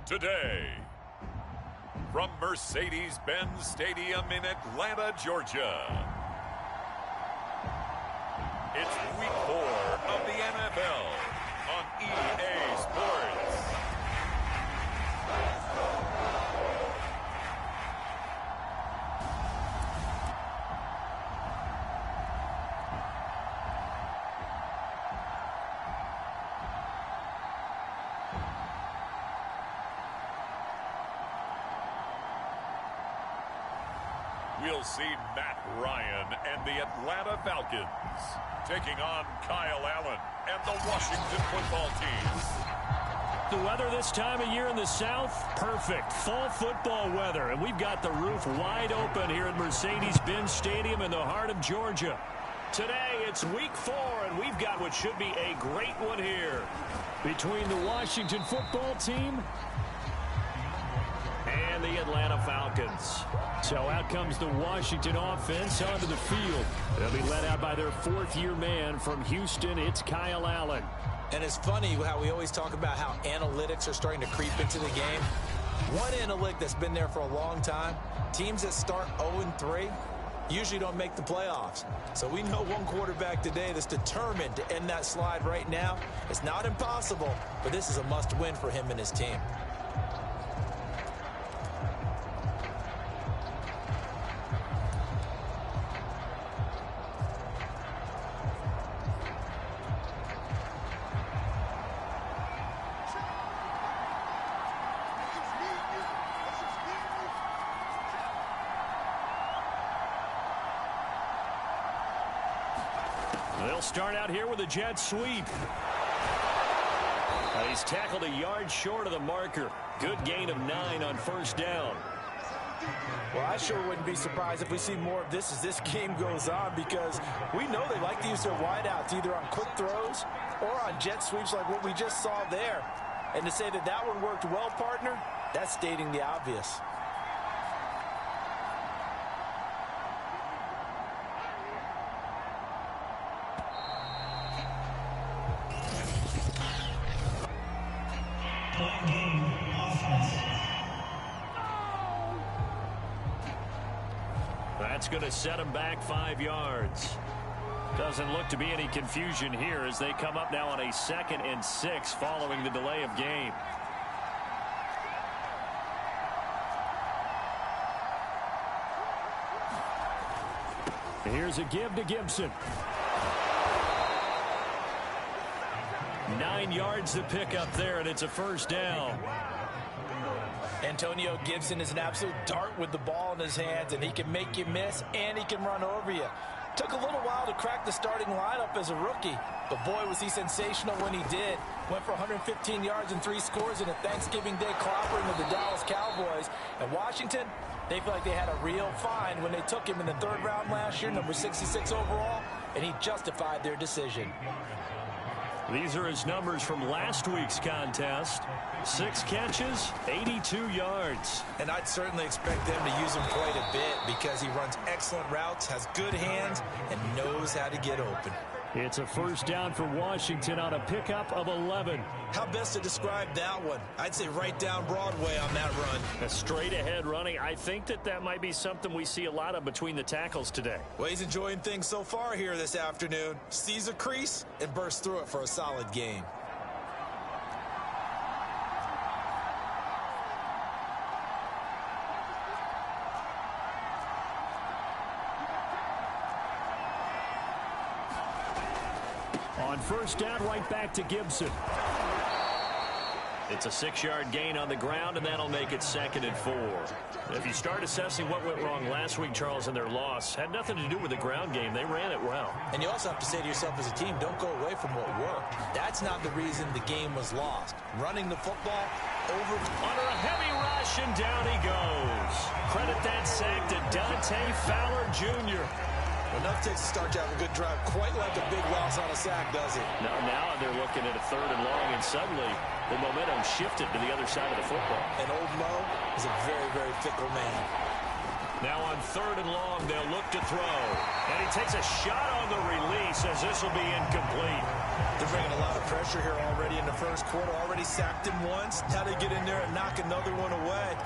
today. From Mercedes-Benz Stadium in Atlanta, Georgia. It's Week 4 of the NFL on EA Sports. We'll see Matt Ryan and the Atlanta Falcons taking on Kyle Allen and the Washington football team. The weather this time of year in the South, perfect. Fall football weather, and we've got the roof wide open here at Mercedes-Benz Stadium in the heart of Georgia. Today, it's Week 4, and we've got what should be a great one here between the Washington football team and the Atlanta Falcons. So out comes the Washington offense onto the field. They'll be led out by their fourth-year man from Houston. It's Kyle Allen. And it's funny how we always talk about how analytics are starting to creep into the game. One analytic that's been there for a long time, teams that start 0-3 usually don't make the playoffs. So we know one quarterback today that's determined to end that slide right now. It's not impossible, but this is a must-win for him and his team. They'll start out here with a jet sweep. He's tackled a yard short of the marker. Good gain of 9 on first down. Well, I sure wouldn't be surprised if we see more of this as this game goes on, because we know they like to use their wideouts either on quick throws or on jet sweeps like what we just saw there. And to say that that one worked well, partner, that's stating the obvious. That's going to set him back 5 yards. Doesn't look to be any confusion here as they come up now on a 2nd and 6 following the delay of game. Here's a give to Gibson. 9 yards to pick up there, and it's a first down. Antonio Gibson is an absolute dart with the ball in his hands, and he can make you miss, and he can run over you. Took a little while to crack the starting lineup as a rookie, but boy, was he sensational when he did. Went for 115 yards and 3 scores in a Thanksgiving Day clobbering of the Dallas Cowboys. And Washington, they feel like they had a real find when they took him in the 3rd round last year, number 66 overall, and he justified their decision. These are his numbers from last week's contest. 6 catches, 82 yards. And I'd certainly expect them to use him quite a bit because he runs excellent routes, has good hands, and knows how to get open. It's a first down for Washington on a pickup of 11. How best to describe that one? I'd say right down Broadway on that run. A straight ahead running. I think that might be something we see a lot of between the tackles today. Well, he's enjoying things so far here this afternoon. Sees a crease and bursts through it for a solid gain. On first down, right back to Gibson. It's a 6-yard gain on the ground, and that'll make it 2nd and 4. If you start assessing what went wrong last week, Charles, in their loss, had nothing to do with the ground game. They ran it well. And you also have to say to yourself as a team, don't go away from what worked. That's not the reason the game was lost. Running the football over under a heavy rush, and down he goes. Credit that sack to Dante Fowler Jr. Enough takes to start to have a good drive. Quite like a big loss on a sack, does it? Now they're looking at a 3rd and long, and suddenly the momentum shifted to the other side of the football. And old Mo is a very, very fickle man. Now on 3rd and long, they'll look to throw. And he takes a shot on the release as this will be incomplete. They're bringing a lot of pressure here already in the first quarter. Already sacked him once. Now they get in there and knock another one away.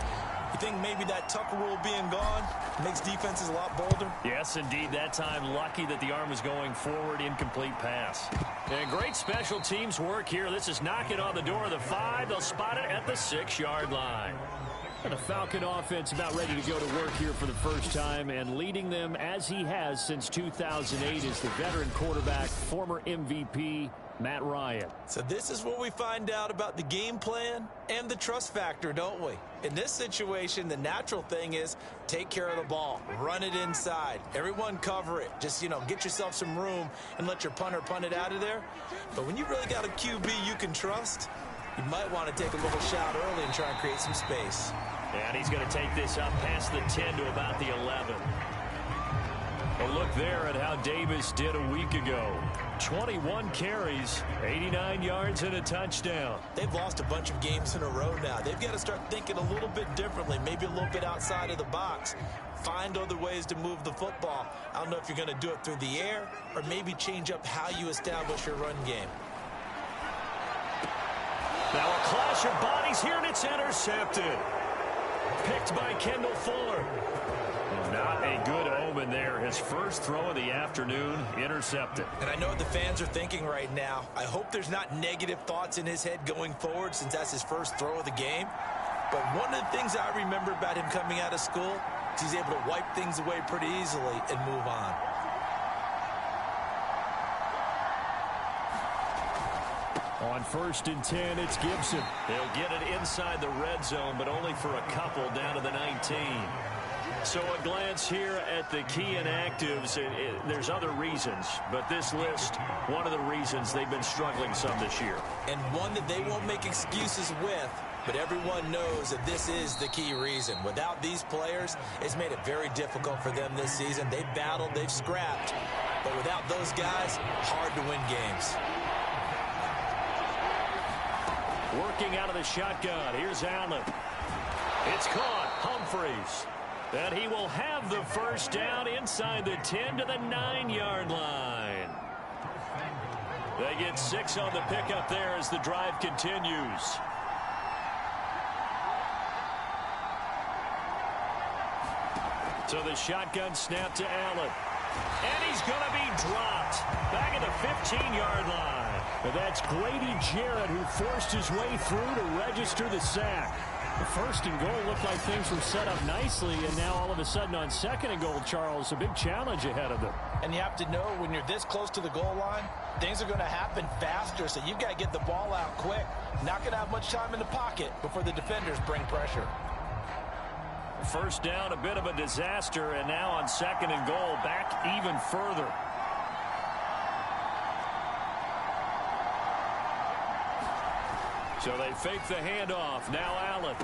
You think maybe that Tucker rule being gone makes defenses a lot bolder? Yes, indeed. That time, lucky that the arm was going forward. Incomplete pass. And great special teams work here. This is knocking on the door of the 5. They'll spot it at the 6-yard line. And the Falcon offense about ready to go to work here for the first time, and leading them as he has since 2008 is the veteran quarterback, former MVP, Matt Ryan. So this is what we find out about the game plan and the trust factor, don't we? In this situation, the natural thing is take care of the ball, run it inside, everyone cover it. Just, get yourself some room and let your punter punt it out of there. But when you really got a QB you can trust, you might want to take a little shot early and try and create some space. And he's going to take this up past the 10 to about the 11. A look there at how Davis did a week ago. 21 carries, 89 yards, and a touchdown. They've lost a bunch of games in a row now. They've got to start thinking a little bit differently, maybe a little bit outside of the box. Find other ways to move the football. I don't know if you're going to do it through the air or maybe change up how you establish your run game. Now a clash of bodies here, and it's intercepted. Picked by Kendall Fuller. Not a good omen there. His first throw of the afternoon, intercepted. And I know what the fans are thinking right now. I hope there's not negative thoughts in his head going forward since that's his first throw of the game. But one of the things I remember about him coming out of school is he's able to wipe things away pretty easily and move on. On 1st and 10, it's Gibson. They'll get it inside the red zone, but only for a couple down to the 19. So a glance here at the key inactives. There's other reasons, but this list, one of the reasons they've been struggling some this year. And one that they won't make excuses with, but everyone knows that this is the key reason. Without these players, it's made it very difficult for them this season. They've battled, they've scrapped, but without those guys, hard to win games. Working out of the shotgun. Here's Allen. It's caught. Humphreys. And he will have the first down inside the 10 to the 9-yard line. They get 6 on the pickup there as the drive continues. So the shotgun snap to Allen. And he's going to be dropped back at the 15-yard line. But that's Grady Jarrett who forced his way through to register the sack. The 1st and goal looked like things were set up nicely, and now all of a sudden on 2nd and goal, Charles, a big challenge ahead of them. And you have to know when you're this close to the goal line, things are going to happen faster, so you've got to get the ball out quick. Not going to have much time in the pocket before the defenders bring pressure. First down, a bit of a disaster, and now on 2nd and goal, back even further. So they fake the handoff. Now Allen.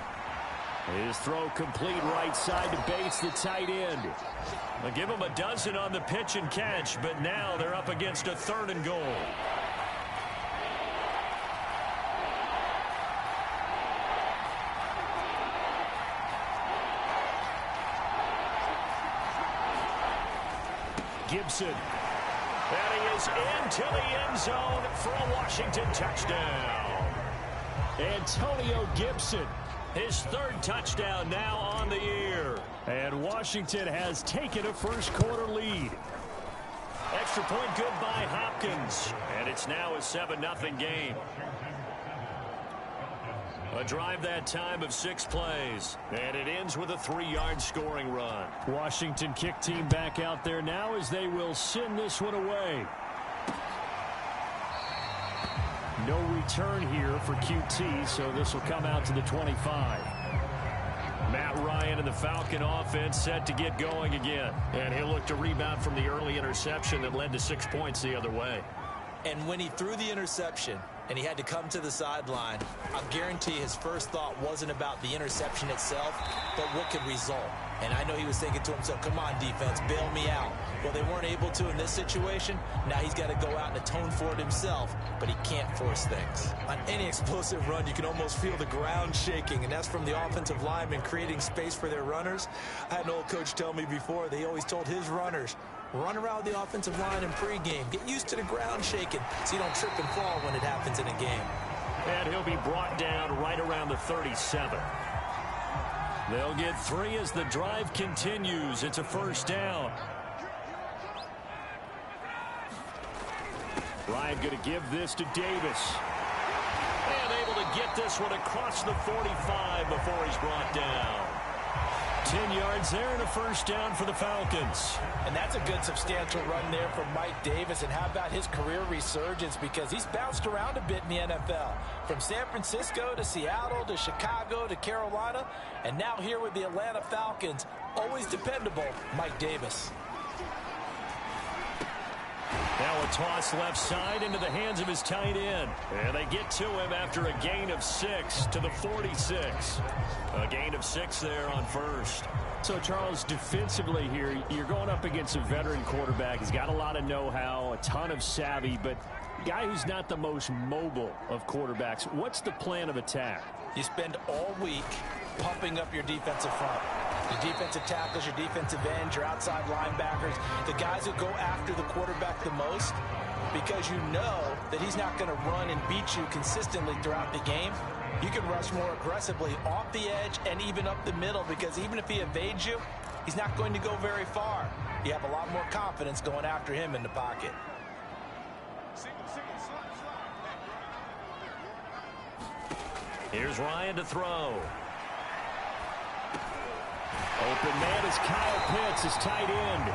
His throw complete right side to Bates, the tight end. They'll give him a dozen on the pitch and catch, but now they're up against a 3rd and goal. Gibson. And he is into the end zone for a Washington touchdown. Antonio Gibson, his 3rd touchdown now on the year. And Washington has taken a first quarter lead. Extra point good by Hopkins. And it's now a 7-0 game. A drive that time of 6 plays. And it ends with a 3-yard scoring run. Washington kick team back out there now as they will send this one away. No return here for QT, so this will come out to the 25. Matt Ryan and the Falcon offense set to get going again. And he'll look to rebound from the early interception that led to 6 points the other way. And when he threw the interception and he had to come to the sideline, I guarantee his first thought wasn't about the interception itself, but what could result. And I know he was thinking to himself, come on, defense, bail me out. Well, they weren't able to in this situation. Now he's got to go out and atone for it himself, but he can't force things. On any explosive run, you can almost feel the ground shaking, and that's from the offensive linemen creating space for their runners. I had an old coach tell me before, they always told his runners, run around the offensive line in pregame. Get used to the ground shaking so you don't trip and fall when it happens in a game. And he'll be brought down right around the 37. They'll get 3 as the drive continues. It's a first down. Ryan going to give this to Davis. And able to get this one across the 45 before he's brought down. 10 yards there and a first down for the Falcons. And that's a good substantial run there from Mike Davis. And how about his career resurgence? Because he's bounced around a bit in the NFL. From San Francisco to Seattle to Chicago to Carolina. And now here with the Atlanta Falcons, always dependable, Mike Davis. Now a toss left side into the hands of his tight end. And they get to him after a gain of 6 to the 46. A gain of 6 there on first. So, Charles, defensively here, you're going up against a veteran quarterback. He's got a lot of know-how, a ton of savvy, but a guy who's not the most mobile of quarterbacks. What's the plan of attack? You spend all week pumping up your defensive front. Your defensive tackles, your defensive ends, your outside linebackers, the guys who go after the quarterback the most, because you know that he's not going to run and beat you consistently throughout the game. You can rush more aggressively off the edge and even up the middle, because even if he evades you, he's not going to go very far. You have a lot more confidence going after him in the pocket. Here's Ryan to throw. Open man is Kyle Pitts, his tight end.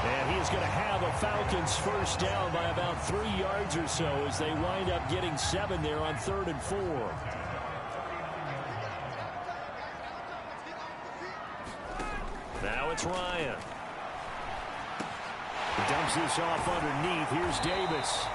And he is going to have a Falcons first down by about 3 yards or so as they wind up getting 7 there on 3rd and 4. Now it's Ryan. He dumps this off underneath. Here's Davis.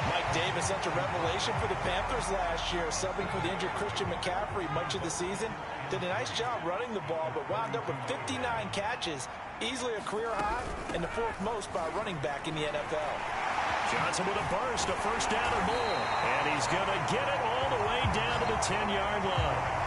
Mike Davis, such a revelation for the Panthers last year, subbing for the injured Christian McCaffrey much of the season. Did a nice job running the ball, but wound up with 59 catches, easily a career high, and the 4th most by a running back in the NFL. Johnson with a burst, a first down or more. And he's going to get it all the way down to the 10-yard line.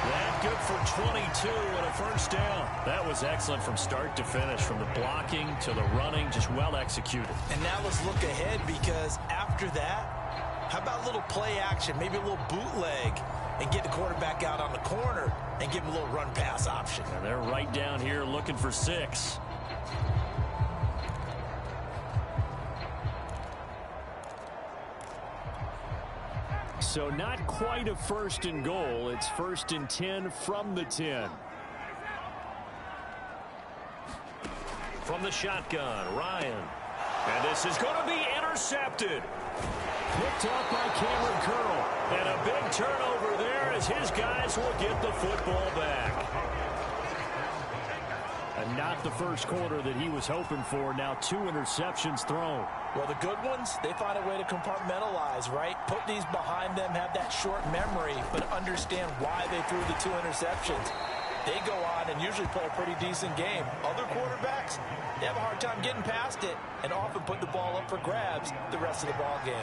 That good for 22 and a first down. That was excellent from start to finish, from the blocking to the running, just well executed. And now let's look ahead, because after that, how about a little play action, maybe a little bootleg, and get the quarterback out on the corner and give him a little run-pass option. And they're right down here looking for 6. So not quite a 1st and goal. It's 1st and 10 from the 10. From the shotgun, Ryan. And this is going to be intercepted. Picked up by Cameron Curl. And a big turnover there as his guys will get the football back. And not the first quarter that he was hoping for. Now 2 interceptions thrown. Well, the good ones, they find a way to compartmentalize, right? Put these behind them, have that short memory, but understand why they threw the 2 interceptions. They go on and usually play a pretty decent game. Other quarterbacks, they have a hard time getting past it and often put the ball up for grabs the rest of the ball game.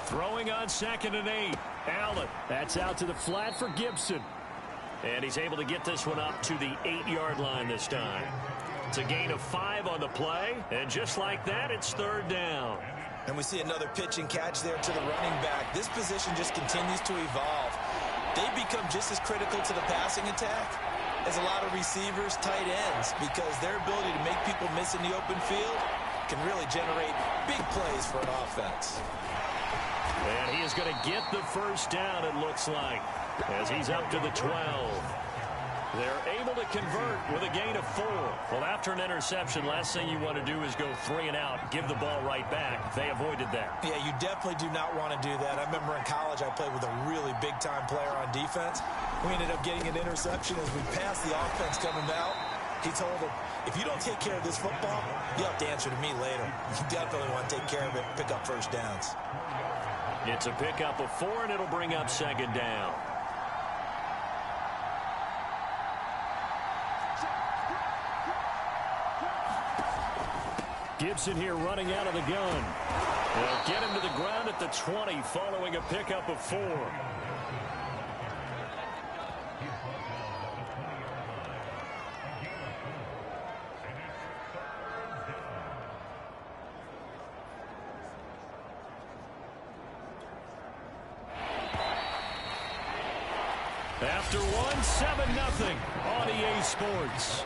Throwing on 2nd and 8. Allen. That's out to the flat for Gibson. And he's able to get this one up to the 8-yard line this time. It's a gain of 5 on the play. And just like that, it's 3rd down. And we see another pitch and catch there to the running back. This position just continues to evolve. They become just as critical to the passing attack as a lot of receivers, tight ends, because their ability to make people miss in the open field can really generate big plays for an offense. And he is going to get the first down, it looks like, as he's up to the 12. They're able to convert with a gain of 4. Well, after an interception, last thing you want to do is go 3 and out, give the ball right back. They avoided that. Yeah, you definitely do not want to do that. I remember in college I played with a really big-time player on defense. We ended up getting an interception as we passed the offense coming out. He told him, if you don't take care of this football, you'll have to answer to me later. You definitely want to take care of it, pick up first downs. It's a pickup of 4, and it'll bring up 2nd down. Gibson here running out of the gun. They'll get him to the ground at the 20 following a pickup of 4. After 1, 7-0 on EA Sports.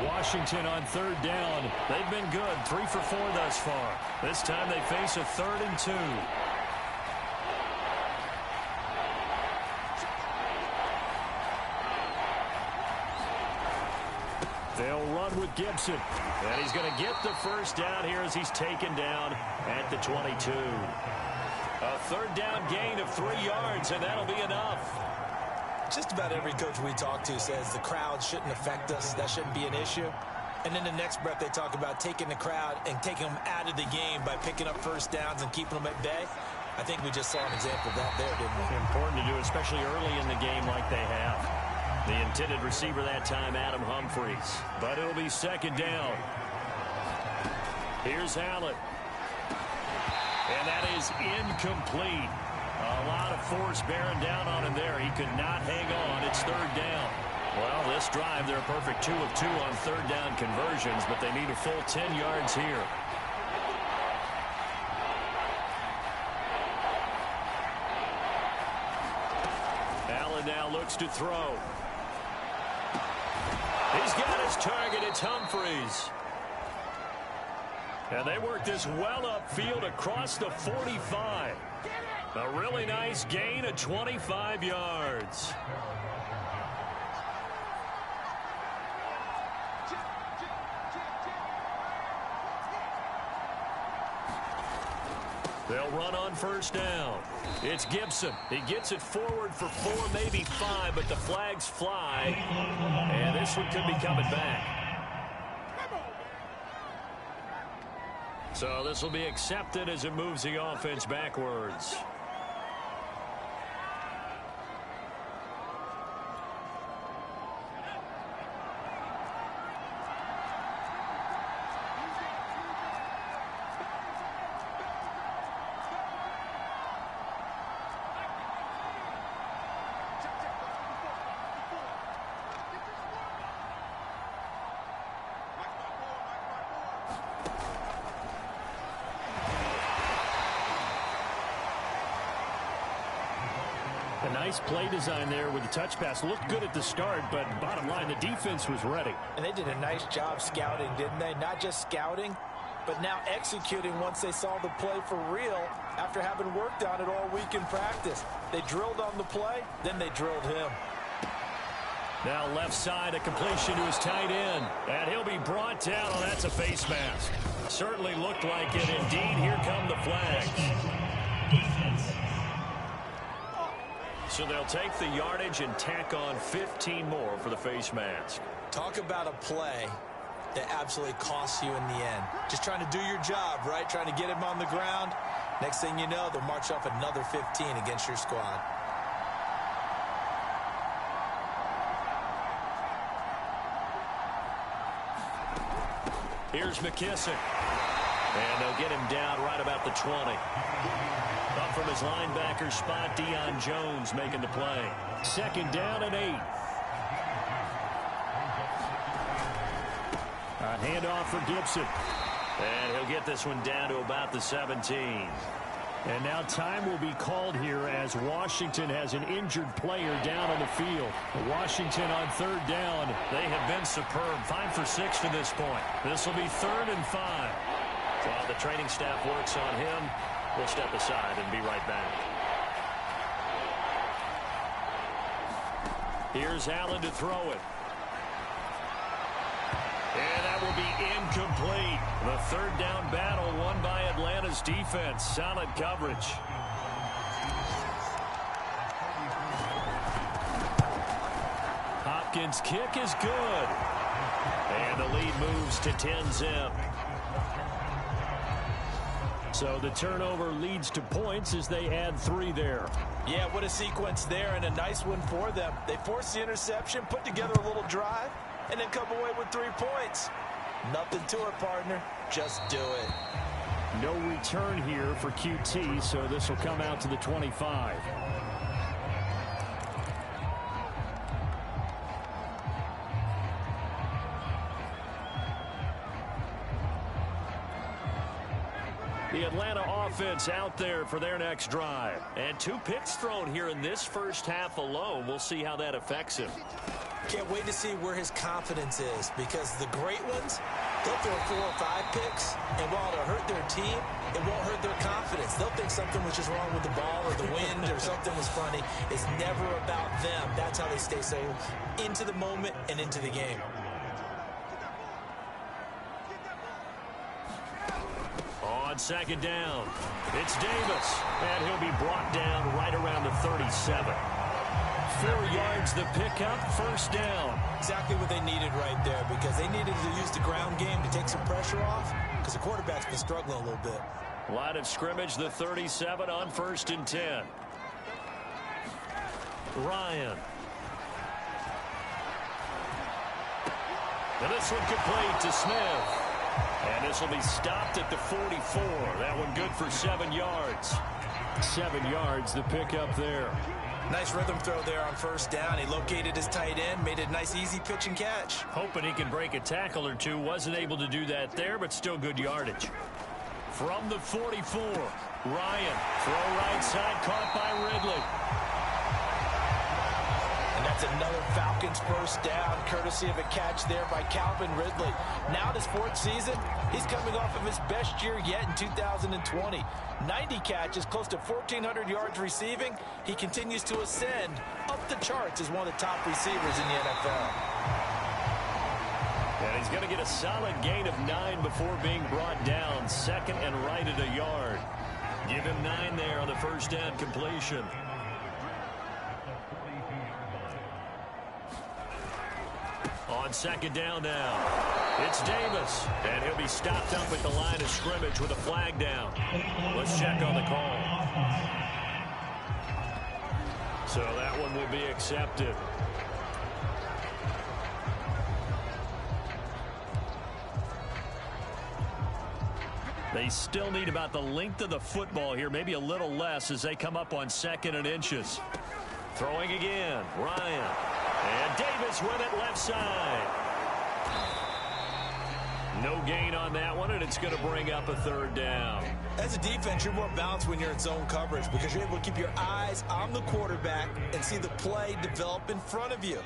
Washington on 3rd down. They've been good, 3 for 4 thus far. This time they face a 3rd and 2. They'll run with Gibson. And he's going to get the first down here as he's taken down at the 22. A 3rd down gain of 3 yards, and that'll be enough. Just about every coach we talk to says the crowd shouldn't affect us. That shouldn't be an issue. And then the next breath they talk about taking the crowd and taking them out of the game by picking up first downs and keeping them at bay. I think we just saw an example of that there, didn't we? Important to do, especially early in the game like they have. The intended receiver that time, Adam Humphries. But it'll be 2nd down. Here's Allen. And that is incomplete. A lot of force bearing down on him there. He could not hang on. It's 3rd down. Well, this drive, they're a perfect 2 of 2 on 3rd down conversions, but they need a full 10 yards here. Allen now looks to throw. He's got his target. It's Humphries. And they work this well upfield across the 45. A really nice gain of 25 yards. They'll run on 1st down. It's Gibson. He gets it forward for 4, maybe 5, but the flags fly. And this one could be coming back. So this will be accepted as it moves the offense backwards. A nice play design there with the touch pass. Looked good at the start, but bottom line, the defense was ready. And they did a nice job scouting, didn't they? Not just scouting, but now executing once they saw the play for real after having worked on it all week in practice. They drilled on the play, then they drilled him. Now left side, a completion to his tight end. And he'll be brought down. Oh, that's a face mask. Certainly looked like it. Indeed, here come the flags. So they'll take the yardage and tack on 15 more for the face mask. Talk about a play that absolutely costs you in the end. Just trying to do your job, right? Trying to get him on the ground. Next thing you know, they'll march off another 15 against your squad. Here's McKissick. And they'll get him down right about the 20. Up from his linebacker spot, Deion Jones making the play. 2nd down and 8. Handoff for Gibson. And he'll get this one down to about the 17. And now time will be called here as Washington has an injured player down on the field. Washington on third down. They have been superb. 5 for 6 to this point. This will be 3rd and 5. While the training staff works on him, we'll step aside and be right back. Here's Allen to throw it. And that will be incomplete. The 3rd down battle won by Atlanta's defense. Solid coverage. Hopkins' kick is good. And the lead moves to 10-zip. So the turnover leads to points as they add 3 there. Yeah, what a sequence there, and a nice one for them. They forced the interception, put together a little drive, and then come away with 3 points. Nothing to it, partner. Just do it. No return here for QT, so this will come out to the 25. The Atlanta offense out there for their next drive. And 2 picks thrown here in this first half alone. We'll see how that affects him. Can't wait to see where his confidence is, because the great ones, they'll throw 4 or 5 picks, and while it'll hurt their team, it won't hurt their confidence. They'll think something was just wrong with the ball or the wind or something was funny. It's never about them. That's how they stay so into the moment and into the game. On 2nd down, it's Davis, and he'll be brought down right around the 37. 4 yards the pickup, 1st down. Exactly what they needed right there, because they needed to use the ground game to take some pressure off, because the quarterback's been struggling a little bit. Line of scrimmage, the 37 on 1st and 10. Ryan. And this one complete to Smith. And this will be stopped at the 44. That one good for 7 yards. 7 yards, the pickup there. Nice rhythm throw there on 1st down. He located his tight end, made a nice easy pitch and catch. Hoping he can break a tackle or 2. Wasn't able to do that there, but still good yardage. From the 44, Ryan. Throw right side, caught by Ridley. And that's another Falcons 1st down, courtesy of a catch there by Calvin Ridley. Now in his 4th season, he's coming off of his best year yet in 2020. 90 catches, close to 1,400 yards receiving. He continues to ascend up the charts as one of the top receivers in the NFL. And he's going to get a solid gain of 9 before being brought down. 2nd and right at a yard. Give him 9 there on the 1st down completion. On 2nd down now, it's Davis, and he'll be stopped up at the line of scrimmage with a flag down. Let's check on the call. So that one will be accepted. They still need about the length of the football here, maybe a little less as they come up on 2nd and inches. Throwing again, Ryan. And Davis with it left side. No gain on that one, and it's going to bring up a 3rd down. As a defense, you're more balanced when you're in zone coverage because you're able to keep your eyes on the quarterback and see the play develop in front of you.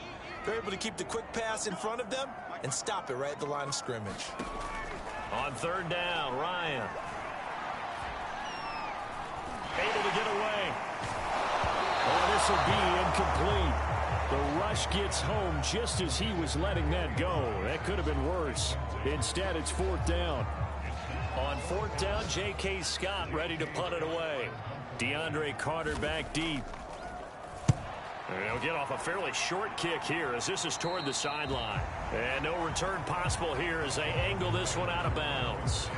They're able to keep the quick pass in front of them and stop it right at the line of scrimmage. On 3rd down, Ryan. Able to get away. Oh, this will be incomplete. The rush gets home just as he was letting that go. That could have been worse. Instead, it's 4th down. On 4th down, J.K. Scott ready to punt it away. DeAndre Carter back deep. They'll get off a fairly short kick here as this is toward the sideline. And no return possible here as they angle this one out of bounds.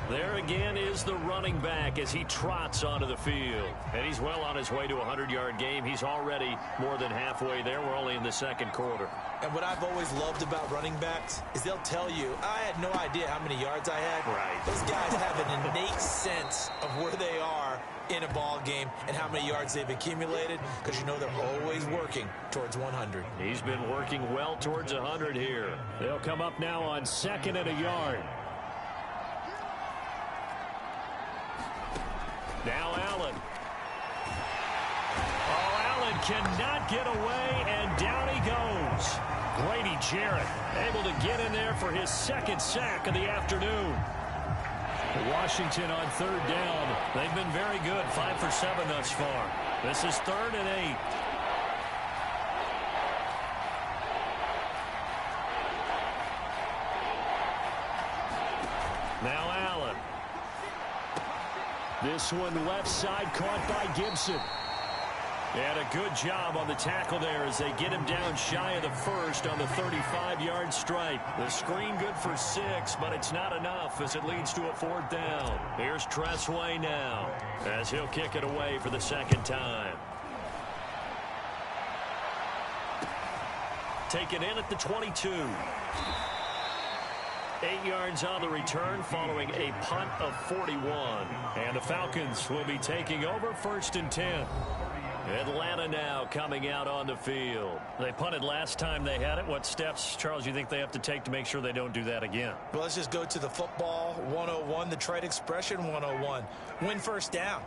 There again is the running back as he trots onto the field. And he's well on his way to a 100-yard game. He's already more than halfway there. We're only in the 2nd quarter. And what I've always loved about running backs is they'll tell you, I had no idea how many yards I had. Right. Those guys have an innate sense of where they are in a ball game and how many yards they've accumulated, because you know they're always working towards 100. He's been working well towards 100 here. They'll come up now on 2nd and a yard. Now Allen. Oh, Allen cannot get away, and down he goes. Grady Jarrett able to get in there for his 2nd sack of the afternoon. Washington on 3rd down. They've been very good, 5 for 7 thus far. This is 3rd and 8. Now Allen. This one left side caught by Gibson. And a good job on the tackle there as they get him down shy of the 1st on the 35-yard strike. The screen good for 6, but it's not enough as it leads to a 4th down. Here's Tressway now as he'll kick it away for the 2nd time. Taken in at the 22. 8 yards on the return following a punt of 41. And the Falcons will be taking over 1st and 10. Atlanta now coming out on the field. They punted last time they had it. What steps, Charles, you think they have to take to make sure they don't do that again? Well, let's just go to the football 101, the trade expression 101. Win 1st down.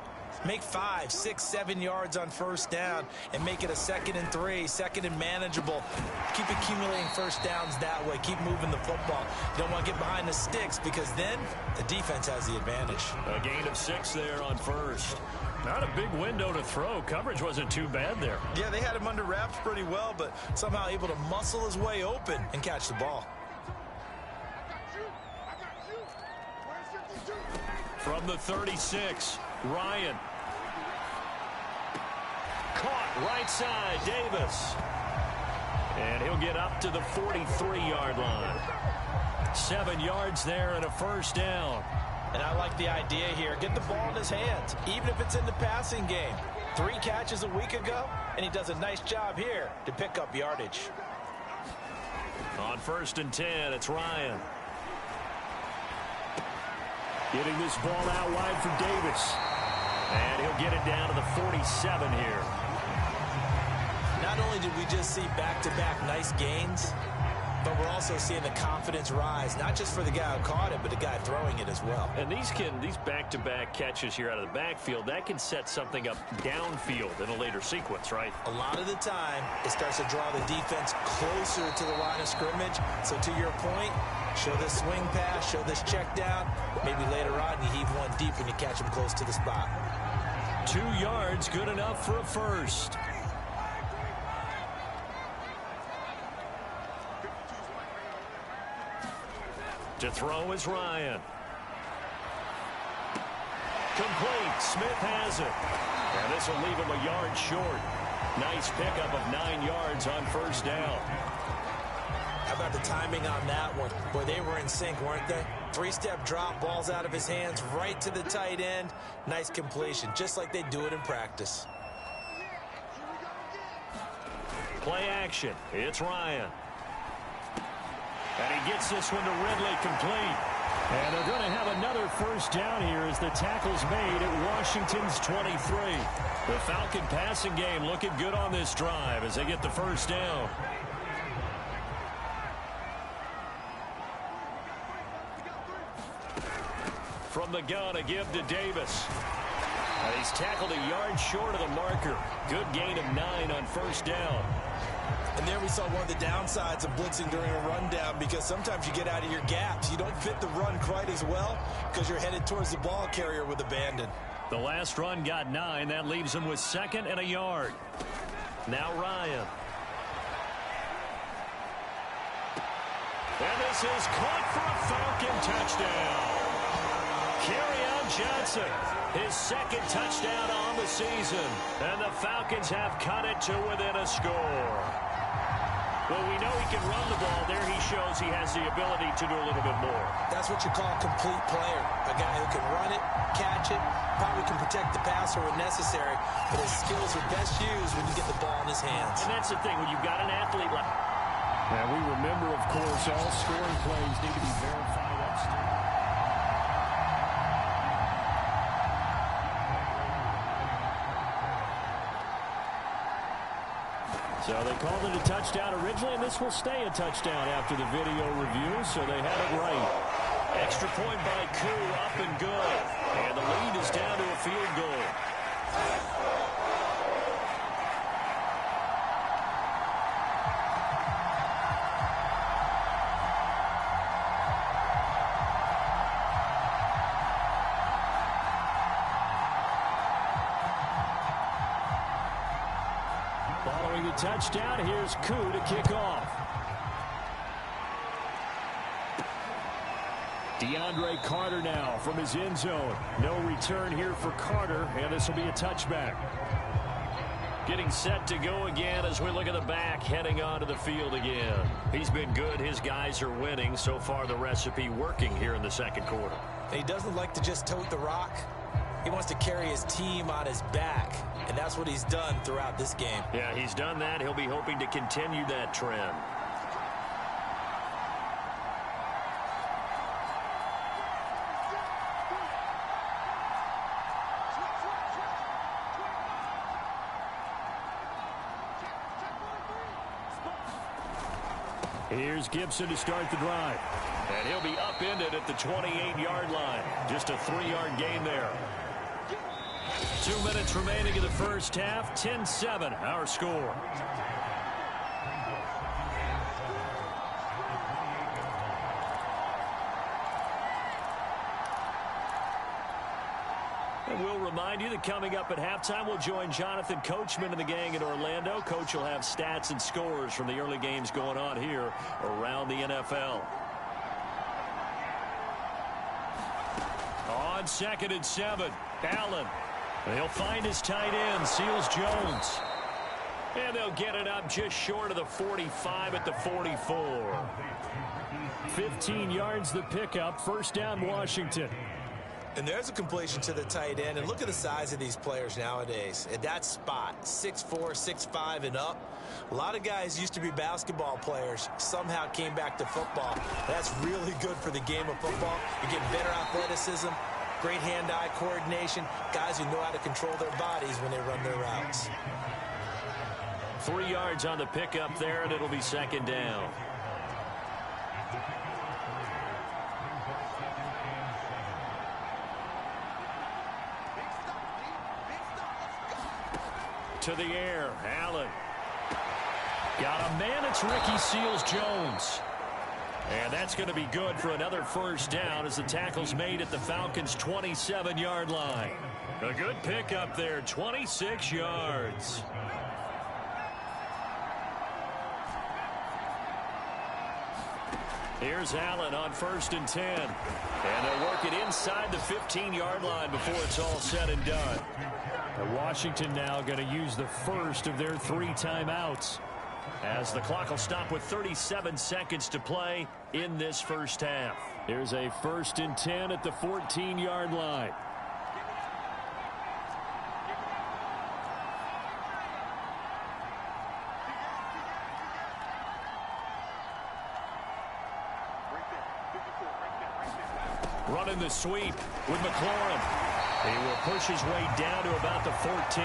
Make 5, 6, 7 yards on 1st down and make it a 2nd and 3, 2nd and manageable. Keep accumulating 1st downs that way. Keep moving the football. You don't want to get behind the sticks because then the defense has the advantage. A gain of 6 there on 1st. Not a big window to throw. Coverage wasn't too bad there. Yeah, they had him under wraps pretty well, but somehow able to muscle his way open and catch the ball. From the 36, Ryan. Caught right side, Davis. And he'll get up to the 43-yard line. 7 yards there and a 1st down. And I like the idea here. Get the ball in his hands, even if it's in the passing game. 3 catches a week ago, and he does a nice job here to pick up yardage. On 1st and 10, it's Ryan. Getting this ball out wide for Davis. And he'll get it down to the 47 here. Not only did we just see back-to-back nice gains, but we're also seeing the confidence rise, not just for the guy who caught it, but the guy throwing it as well. And these back-to-back catches here out of the backfield, that can set something up downfield in a later sequence, right? A lot of the time, it starts to draw the defense closer to the line of scrimmage. So to your point, show this swing pass, show this check down. Maybe later on you heave one deep when you catch him close to the spot. 2 yards, good enough for a 1st. To throw is Ryan. Complete. Smith has it. And this will leave him a yard short. Nice pickup of 9 yards on 1st down. How about the timing on that one? Boy, they were in sync, weren't they? 3-step drop, balls out of his hands, right to the tight end. Nice completion, just like they do it in practice. Play action. It's Ryan. And he gets this one to Ridley complete. And they're going to have another 1st down here as the tackle's made at Washington's 23. The Falcon passing game looking good on this drive as they get the 1st down. From the gun, a give to Davis. And he's tackled a yard short of the marker. Good gain of 9 on 1st down. And there we saw one of the downsides of blitzing during a rundown, because sometimes you get out of your gaps. You don't fit the run quite as well because you're headed towards the ball carrier with abandon. The last run got 9. That leaves him with 2nd and a yard. Now Ryan. And this is caught for a Falcon touchdown. Kerryon Johnson, his 2nd touchdown on the season. And the Falcons have cut it to within a score. Well, we know he can run the ball. There he shows he has the ability to do a little bit more. That's what you call a complete player. A guy who can run it, catch it, probably can protect the passer when necessary, but his skills are best used when you get the ball in his hands. And that's the thing, when you've got an athlete like... Now, we remember, of course, all scoring plays need to be verified upstairs. So they called it a touchdown originally, and this will stay a touchdown after the video review, so they had it right. Extra point by Koo, up and good. And the lead is down to a field goal. Following the touchdown, here's Koo to kick off. DeAndre Carter now from his end zone. No return here for Carter, and this will be a touchback. Getting set to go again as we look at the back, heading onto the field again. He's been good. His guys are winning. So far, the recipe working here in the second quarter. He doesn't like to just tote the rock. He wants to carry his team on his back, and that's what he's done throughout this game. Yeah, he's done that. He'll be hoping to continue that trend. Here's Gibson to start the drive. And he'll be upended at the 28-yard line. Just a 3-yard gain there. 2 minutes remaining in the first half. 10-7, our score. And we'll remind you that coming up at halftime, we'll join Jonathan Coachman and the gang in Orlando. Coach will have stats and scores from the early games going on here around the NFL. On 2nd and 7, Allen. They'll find his tight end, Seals Jones. And they'll get it up just short of the 45 at the 44. 15 yards the pickup. First down, Washington. And there's a completion to the tight end. And look at the size of these players nowadays. At that spot, 6'4", 6'5", and up. A lot of guys used to be basketball players, somehow came back to football. That's really good for the game of football. You're getting better athleticism, great hand-eye coordination, guys who know how to control their bodies when they run their routes. 3 yards on the pickup there, and it'll be second down. To the air, Allen. Got a man, it's Ricky Seals-Jones. And that's going to be good for another first down as the tackle's made at the Falcons' 27-yard line. A good pickup there, 26 yards. Here's Allen on 1st and 10. And they'll work it inside the 15-yard line before it's all said and done. And Washington now going to use the first of their 3 timeouts, as the clock will stop with 37 seconds to play in this first half. Here's a 1st and 10 at the 14-yard line. Running the sweep with McLaurin. He will push his way down to about the 14.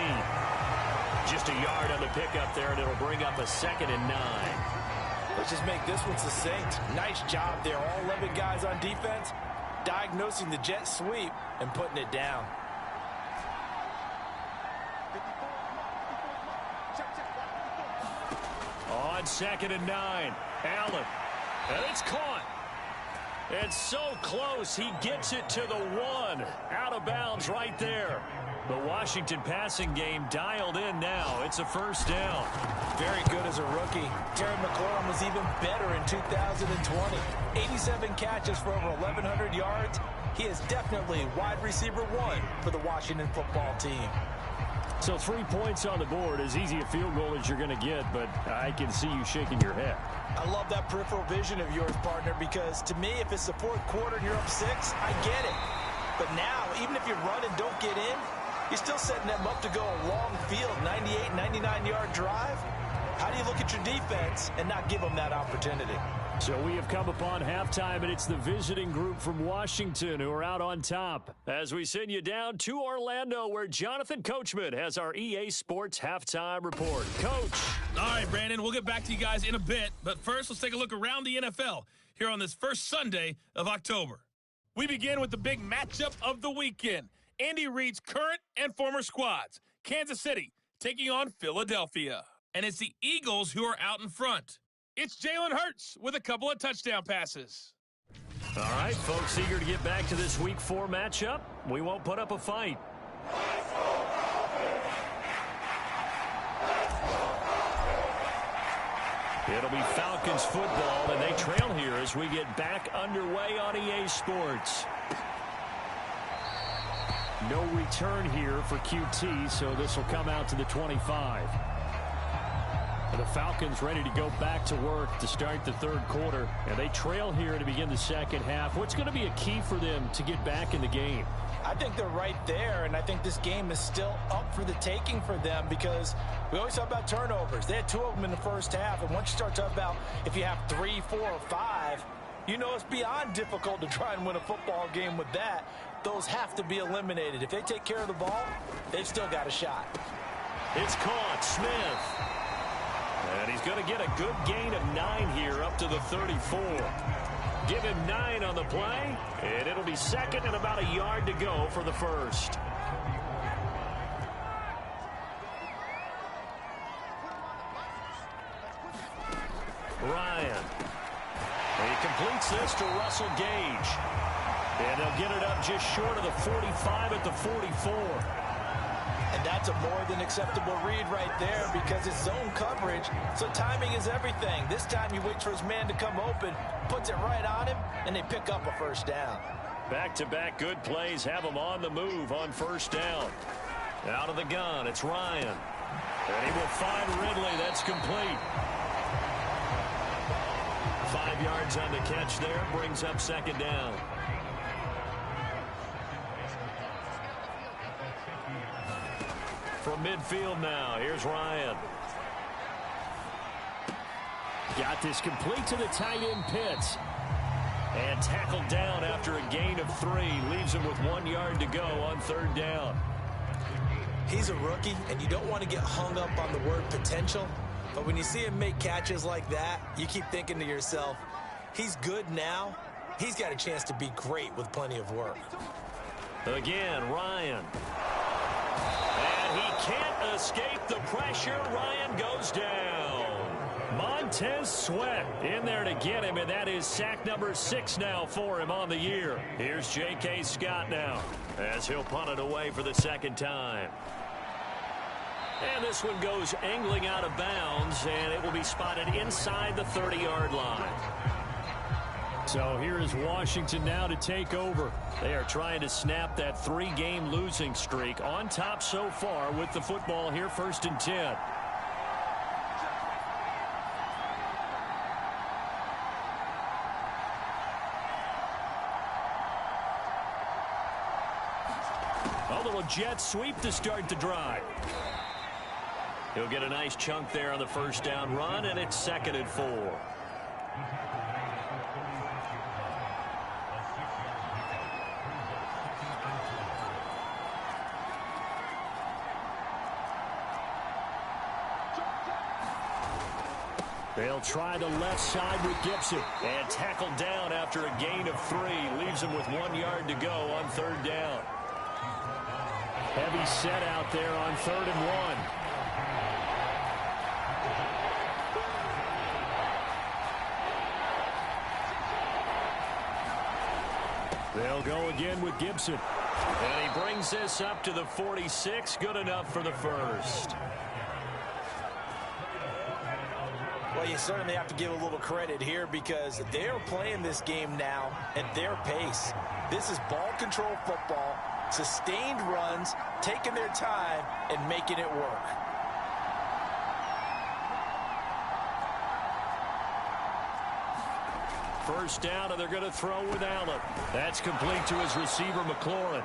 Just a yard on the pickup there, and it'll bring up a 2nd and 9. Let's just make this one succinct. Nice job there. All 11 guys on defense diagnosing the jet sweep and putting it down. On 2nd and 9, Allen. And it's caught. It's so close, he gets it to the 1. Out of bounds right there. The Washington passing game dialed in now. It's a first down. Very good as a rookie. Terry McLaurin was even better in 2020. 87 catches for over 1,100 yards. He is definitely wide receiver 1 for the Washington football team. So 3 points on the board, as easy a field goal as you're going to get, but I can see you shaking your head. I love that peripheral vision of yours, partner, because to me, if it's the 4th quarter and you're up 6, I get it. But now, even if you run and don't get in, you're still setting them up to go a long field, 98, 99-yard drive. How do you look at your defense and not give them that opportunity? So we have come upon halftime, and it's the visiting group from Washington who are out on top. As we send you down to Orlando, where Jonathan Coachman has our EA Sports halftime report. Coach. All right, Brandon, we'll get back to you guys in a bit. But first, let's take a look around the NFL here on this first Sunday of October. We begin with the big matchup of the weekend. Andy Reid's current and former squads. Kansas City taking on Philadelphia. And it's the Eagles who are out in front. It's Jalen Hurts with a couple of touchdown passes. All right, folks, eager to get back to this Week 4 matchup. We won't put up a fight. It'll be Falcons football, and they trail here as we get back underway on EA Sports. No return here for QT, so this will come out to the 25. The Falcons ready to go back to work to start the third quarter, and they trail here to begin the second half. What's going to be a key for them to get back in the game? I think they're right there, and I think this game is still up for the taking for them because we always talk about turnovers. They had 2 of them in the first half, and once you start talking about if you have 3, 4, or 5, you know it's beyond difficult to try and win a football game with that. Those have to be eliminated. If they take care of the ball, they've still got a shot. It's caught. Smith. And he's going to get a good gain of 9 here up to the 34. Give him 9 on the play, and it'll be second and about a yard to go for the first. Ryan. And he completes this to Russell Gage. And they'll get it up just short of the 45 at the 44. And that's a more than acceptable read right there because it's zone coverage, so timing is everything. This time you wait for his man to come open, puts it right on him, and they pick up a first down. Back-to-back good plays have him on the move on first down. Out of the gun, it's Ryan. And he will find Ridley. That's complete. 5 yards on the catch there, brings up second down. From midfield now, here's Ryan. Got this complete to the tight end Pitts. And tackled down after a gain of 3. Leaves him with 1 yard to go on third down. He's a rookie, and you don't want to get hung up on the word potential. But when you see him make catches like that, you keep thinking to yourself, he's good now. He's got a chance to be great with plenty of work. Again, Ryan. And he can't escape the pressure. Ryan goes down. Montez Sweat in there to get him, and that is sack number 6 now for him on the year. Here's J.K. Scott now as he'll punt it away for the second time. And this one goes angling out of bounds, and it will be spotted inside the 30-yard line. So here is Washington now to take over. They are trying to snap that 3-game losing streak. On top so far with the football here, 1st and 10. A little jet sweep to start the drive. He'll get a nice chunk there on the first down run, and it's 2nd and 4. They'll try the left side with Gibson. And tackled down after a gain of 3. Leaves him with 1 yard to go on third down. Heavy set out there on 3rd and 1. They'll go again with Gibson. And he brings this up to the 46. Good enough for the first. Well, you certainly have to give a little credit here because they're playing this game now at their pace. This is ball control football, sustained runs, taking their time, and making it work. First down, and they're going to throw with Allen. That's complete to his receiver, McLaurin.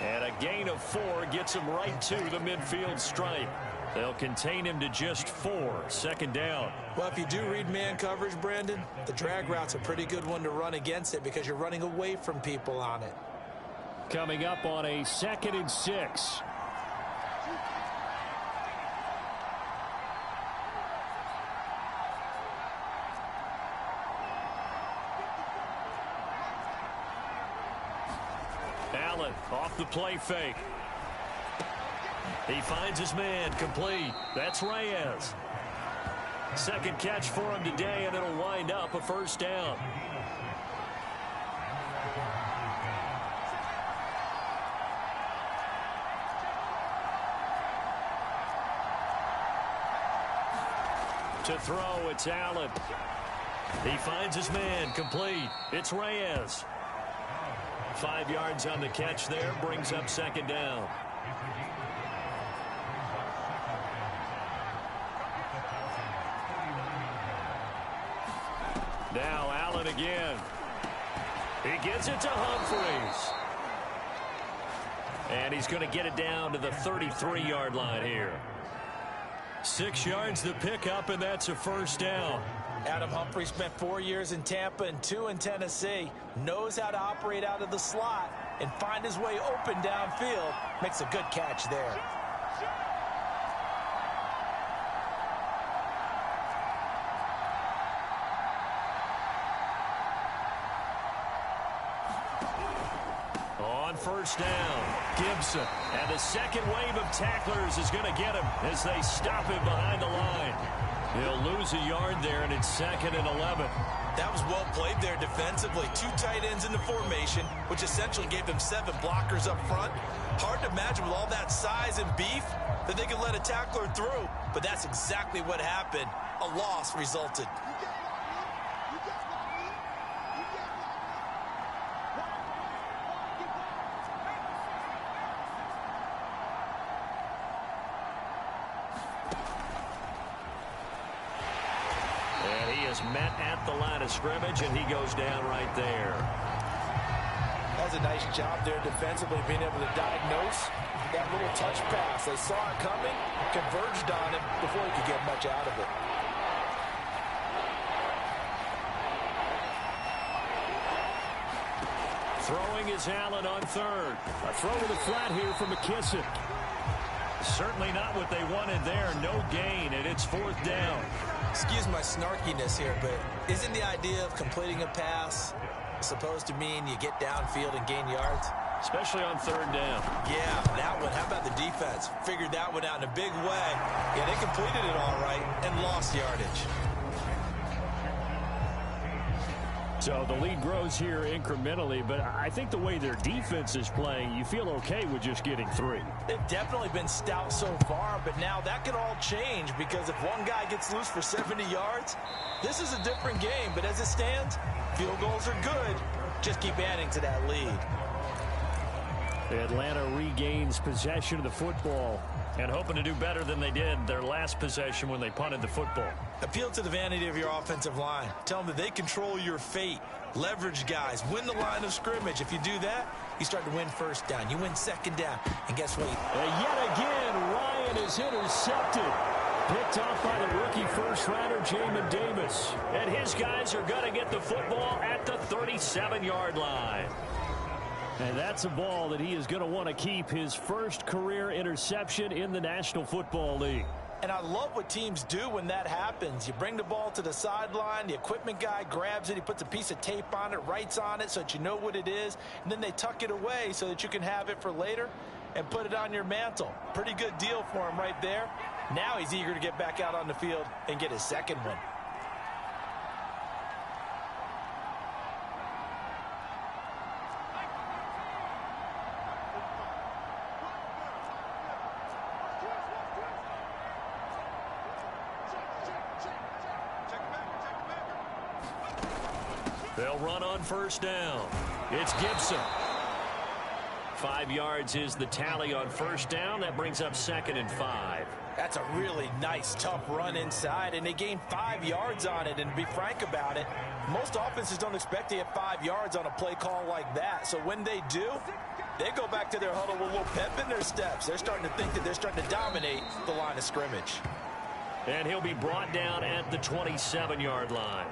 And a gain of 4 gets him right to the midfield stripe. They'll contain him to just 4. Second down. Well, if you do read man coverage, Brandon, the drag route's a pretty good one to run against it because you're running away from people on it. Coming up on a 2nd and 6. Allen off the play fake. He finds his man, complete. That's Reyes. Second catch for him today, and it'll wind up a first down. To throw, it's Allen. He finds his man, complete. It's Reyes. 5 yards on the catch there, brings up second down. Now Allen again. He gets it to Humphries. And he's going to get it down to the 33-yard line here. 6 yards to pick up, and that's a first down. Adam Humphries spent 4 years in Tampa and 2 in Tennessee. Knows how to operate out of the slot and find his way open downfield. Makes a good catch there. On first down, Gibson. And the second wave of tacklers is going to get him as they stop him behind the line. He'll lose a yard there, and it's 2nd and 11. That was well played there defensively. 2 tight ends in the formation, which essentially gave them 7 blockers up front. Hard to imagine with all that size and beef that they could let a tackler through. But that's exactly what happened. A loss resulted. Met at the line of scrimmage, and he goes down right there. That's a nice job there defensively, being able to diagnose that little touch pass. They saw it coming, converged on it before he could get much out of it. Throwing is Allen on third. A throw to the flat here from McKissick. Certainly not what they wanted there. No gain, and it's 4th down. Excuse my snarkiness here, but isn't the idea of completing a pass supposed to mean you get downfield and gain yards? Especially on 3rd down. Yeah, that one. How about the defense? Figured that one out in a big way. Yeah, they completed it all right and lost yardage. So the lead grows here incrementally, but I think the way their defense is playing, you feel okay with just getting 3. They've definitely been stout so far, but now that could all change because if one guy gets loose for 70 yards, this is a different game. But as it stands, field goals are good. Just keep adding to that lead. Atlanta regains possession of the football and hoping to do better than they did their last possession when they punted the football. Appeal to the vanity of your offensive line. Tell them that they control your fate. Leverage guys. Win the line of scrimmage. If you do that, you start to win first down. You win second down. And guess what? Yet again, Ryan is intercepted. Picked off by the rookie first-rounder, Jamin Davis. And his guys are going to get the football at the 37-yard line. And that's a ball that he is going to want to keep, his first career interception in the National Football League. And I love what teams do when that happens. You bring the ball to the sideline, the equipment guy grabs it, he puts a piece of tape on it, writes on it so that you know what it is, and then they tuck it away so that you can have it for later and put it on your mantle. Pretty good deal for him right there. Now he's eager to get back out on the field and get his second one. They'll run on first down. It's Gibson. 5 yards is the tally on first down. That brings up 2nd and 5. That's a really nice, tough run inside, and they gained 5 yards on it. And to be frank about it, most offenses don't expect to get 5 yards on a play call like that. So when they do, they go back to their huddle with a little pep in their steps. They're starting to think that they're starting to dominate the line of scrimmage. And he'll be brought down at the 27-yard line.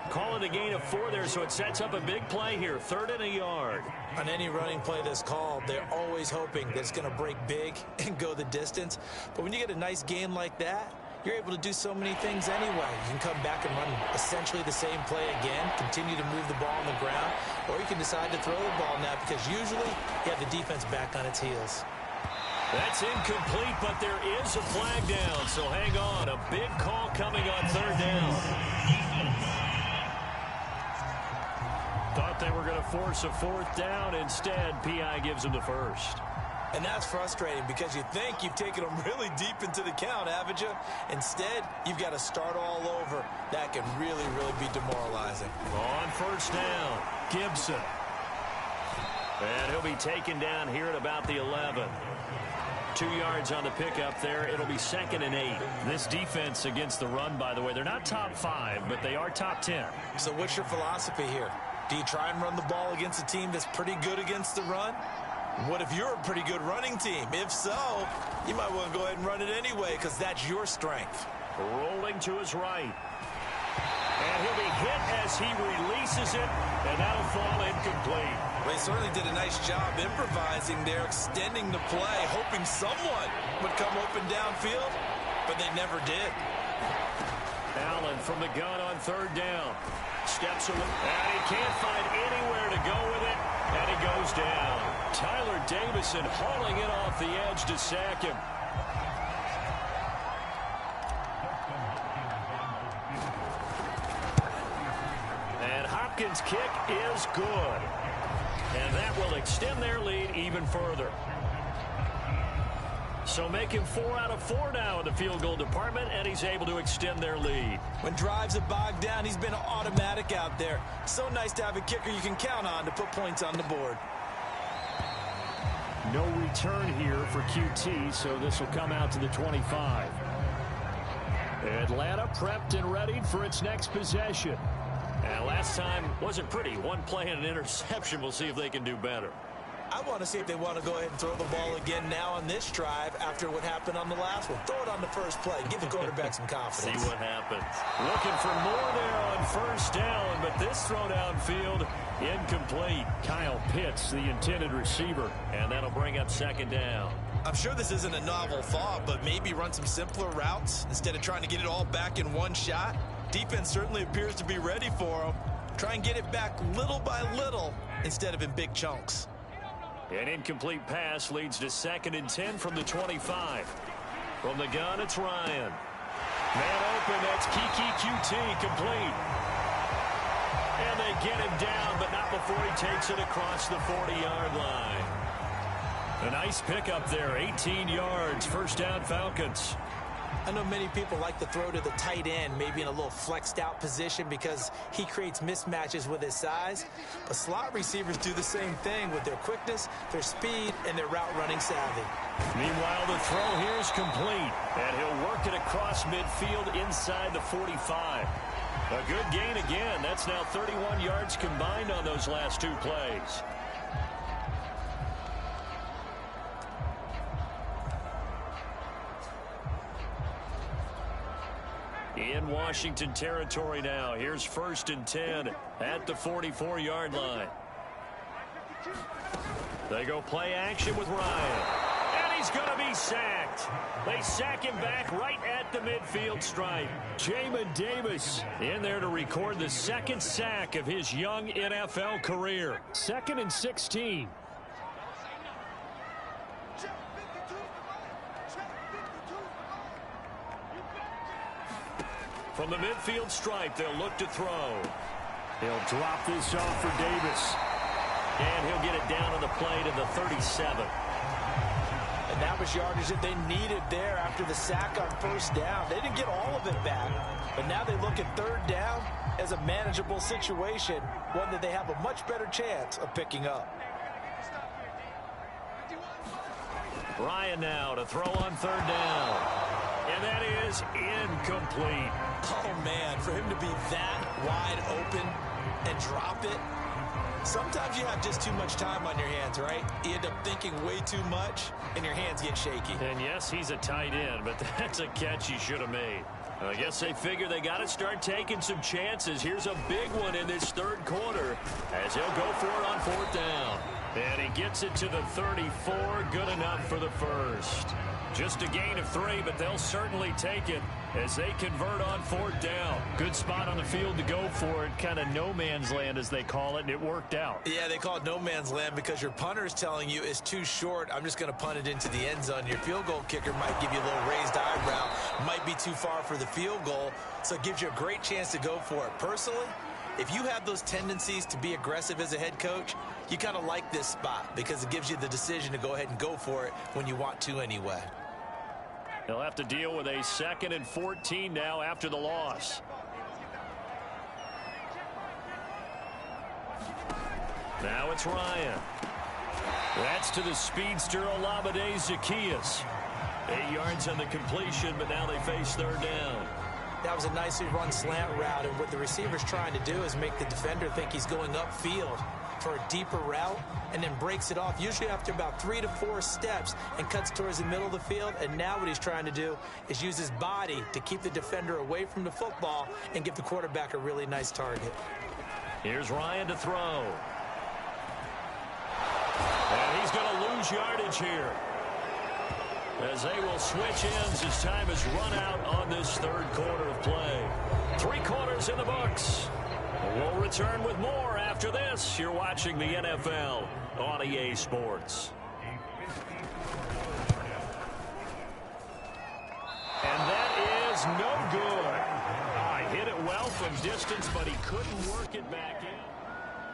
Calling a gain of 4 there, so it sets up a big play here. 3rd and a yard. On any running play that's called, they're always hoping that it's going to break big and go the distance. But when you get a nice gain like that, you're able to do so many things anyway. You can come back and run essentially the same play again, continue to move the ball on the ground, or you can decide to throw the ball now because usually you have the defense back on its heels. That's incomplete, but there is a flag down, so hang on. A big call coming on 3rd down. Thought they were going to force a 4th down. Instead, P.I. gives them the first. And that's frustrating because you think you've taken them really deep into the count, haven't you? Instead, you've got to start all over. That can really, really be demoralizing. On first down, Gibson. And he'll be taken down here at about the 11. 2 yards on the pickup there. It'll be 2nd and 8. This defense against the run, by the way, they're not top 5, but they are top 10. So what's your philosophy here? Do you try and run the ball against a team that's pretty good against the run? What if you're a pretty good running team? If so, you might want to go ahead and run it anyway because that's your strength. Rolling to his right. And he'll be hit as he releases it, and that'll fall incomplete. Well, he certainly did a nice job improvising there, extending the play, hoping someone would come open downfield, but they never did. Allen from the gun on 3rd down. Steps away, and he can't find anywhere to go with it, and he goes down. Tyler Davison hauling it off the edge to sack him. And Hopkins' kick is good. And that will extend their lead even further. So making 4 out of 4 now in the field goal department, and he's able to extend their lead. When drives are bogged down, he's been automatic out there. So nice to have a kicker you can count on to put points on the board. No return here for QT, so this will come out to the 25. Atlanta prepped and ready for its next possession. And last time wasn't pretty. 1 play and an interception. We'll see if they can do better. I want to see if they want to go ahead and throw the ball again now on this drive after what happened on the last one. Throw it on the first play. Give the quarterback some confidence. See what happens. Looking for more there on first down, but this throw downfield incomplete. Kyle Pitts, the intended receiver, and that'll bring up 2nd down. I'm sure this isn't a novel thought, but maybe run some simpler routes instead of trying to get it all back in one shot. Defense certainly appears to be ready for them. Try and get it back little by little instead of in big chunks. An incomplete pass leads to 2nd and 10 from the 25. From the gun, it's Ryan. Man open, that's Kiki QT, complete. And they get him down, but not before he takes it across the 40-yard line. A nice pickup there, 18 yards, first down Falcons. I know many people like to throw to the tight end, maybe in a little flexed out position because he creates mismatches with his size. But slot receivers do the same thing with their quickness, their speed, and their route running savvy. Meanwhile, the throw here is complete, and he'll work it across midfield inside the 45. A good gain again. That's now 31 yards combined on those last 2 plays. In Washington territory now. Here's 1st and 10 at the 44-yard line. They go play action with Ryan. And he's going to be sacked. They sack him back right at the midfield stripe. Jamin Davis in there to record the 2nd sack of his young NFL career. 2nd and 16. From the midfield stripe, they'll look to throw. He'll drop this off for Davis. And he'll get it down on the play to the 37. And that was yardage that they needed there after the sack on first down. They didn't get all of it back, but now they look at 3rd down as a manageable situation, one that they have a much better chance of picking up. Ryan now to throw on third down. And that is incomplete. Oh, man, for him to be that wide open and drop it. Sometimes you have just too much time on your hands, right? You end up thinking way too much, and your hands get shaky. And yes, he's a tight end, but that's a catch he should have made. I guess they figure they got to start taking some chances. Here's a big one in this third quarter as he'll go for it on fourth down. And he gets it to the 34. Good enough for the first. Just a gain of 3, but they'll certainly take it as they convert on fourth down. Good spot on the field to go for it. Kind of no man's land, as they call it, and it worked out. Yeah, they call it no man's land because your punter's telling you it's too short. I'm just going to punt it into the end zone. Your field goal kicker might give you a little raised eyebrow. Might be too far for the field goal, so it gives you a great chance to go for it. Personally, if you have those tendencies to be aggressive as a head coach, you kind of like this spot because it gives you the decision to go ahead and go for it when you want to anyway. They'll have to deal with a 2nd and 14 now after the loss. Now it's Ryan. That's to the speedster Olamide Zaccheaus. 8 yards on the completion, but now they face third down. That was a nicely run slant route, and what the receiver's trying to do is make the defender think he's going upfield for a deeper route and then breaks it off, usually after about 3 to 4 steps, and cuts towards the middle of the field. And now what he's trying to do is use his body to keep the defender away from the football and give the quarterback a really nice target. Here's Ryan to throw. And he's going to lose yardage here, as they will switch ends as time has run out on this third quarter of play. 3 quarters in the books. We'll return with more after this. You're watching the NFL on EA Sports. And that is no good. Hit it well from distance, but he couldn't work it back in.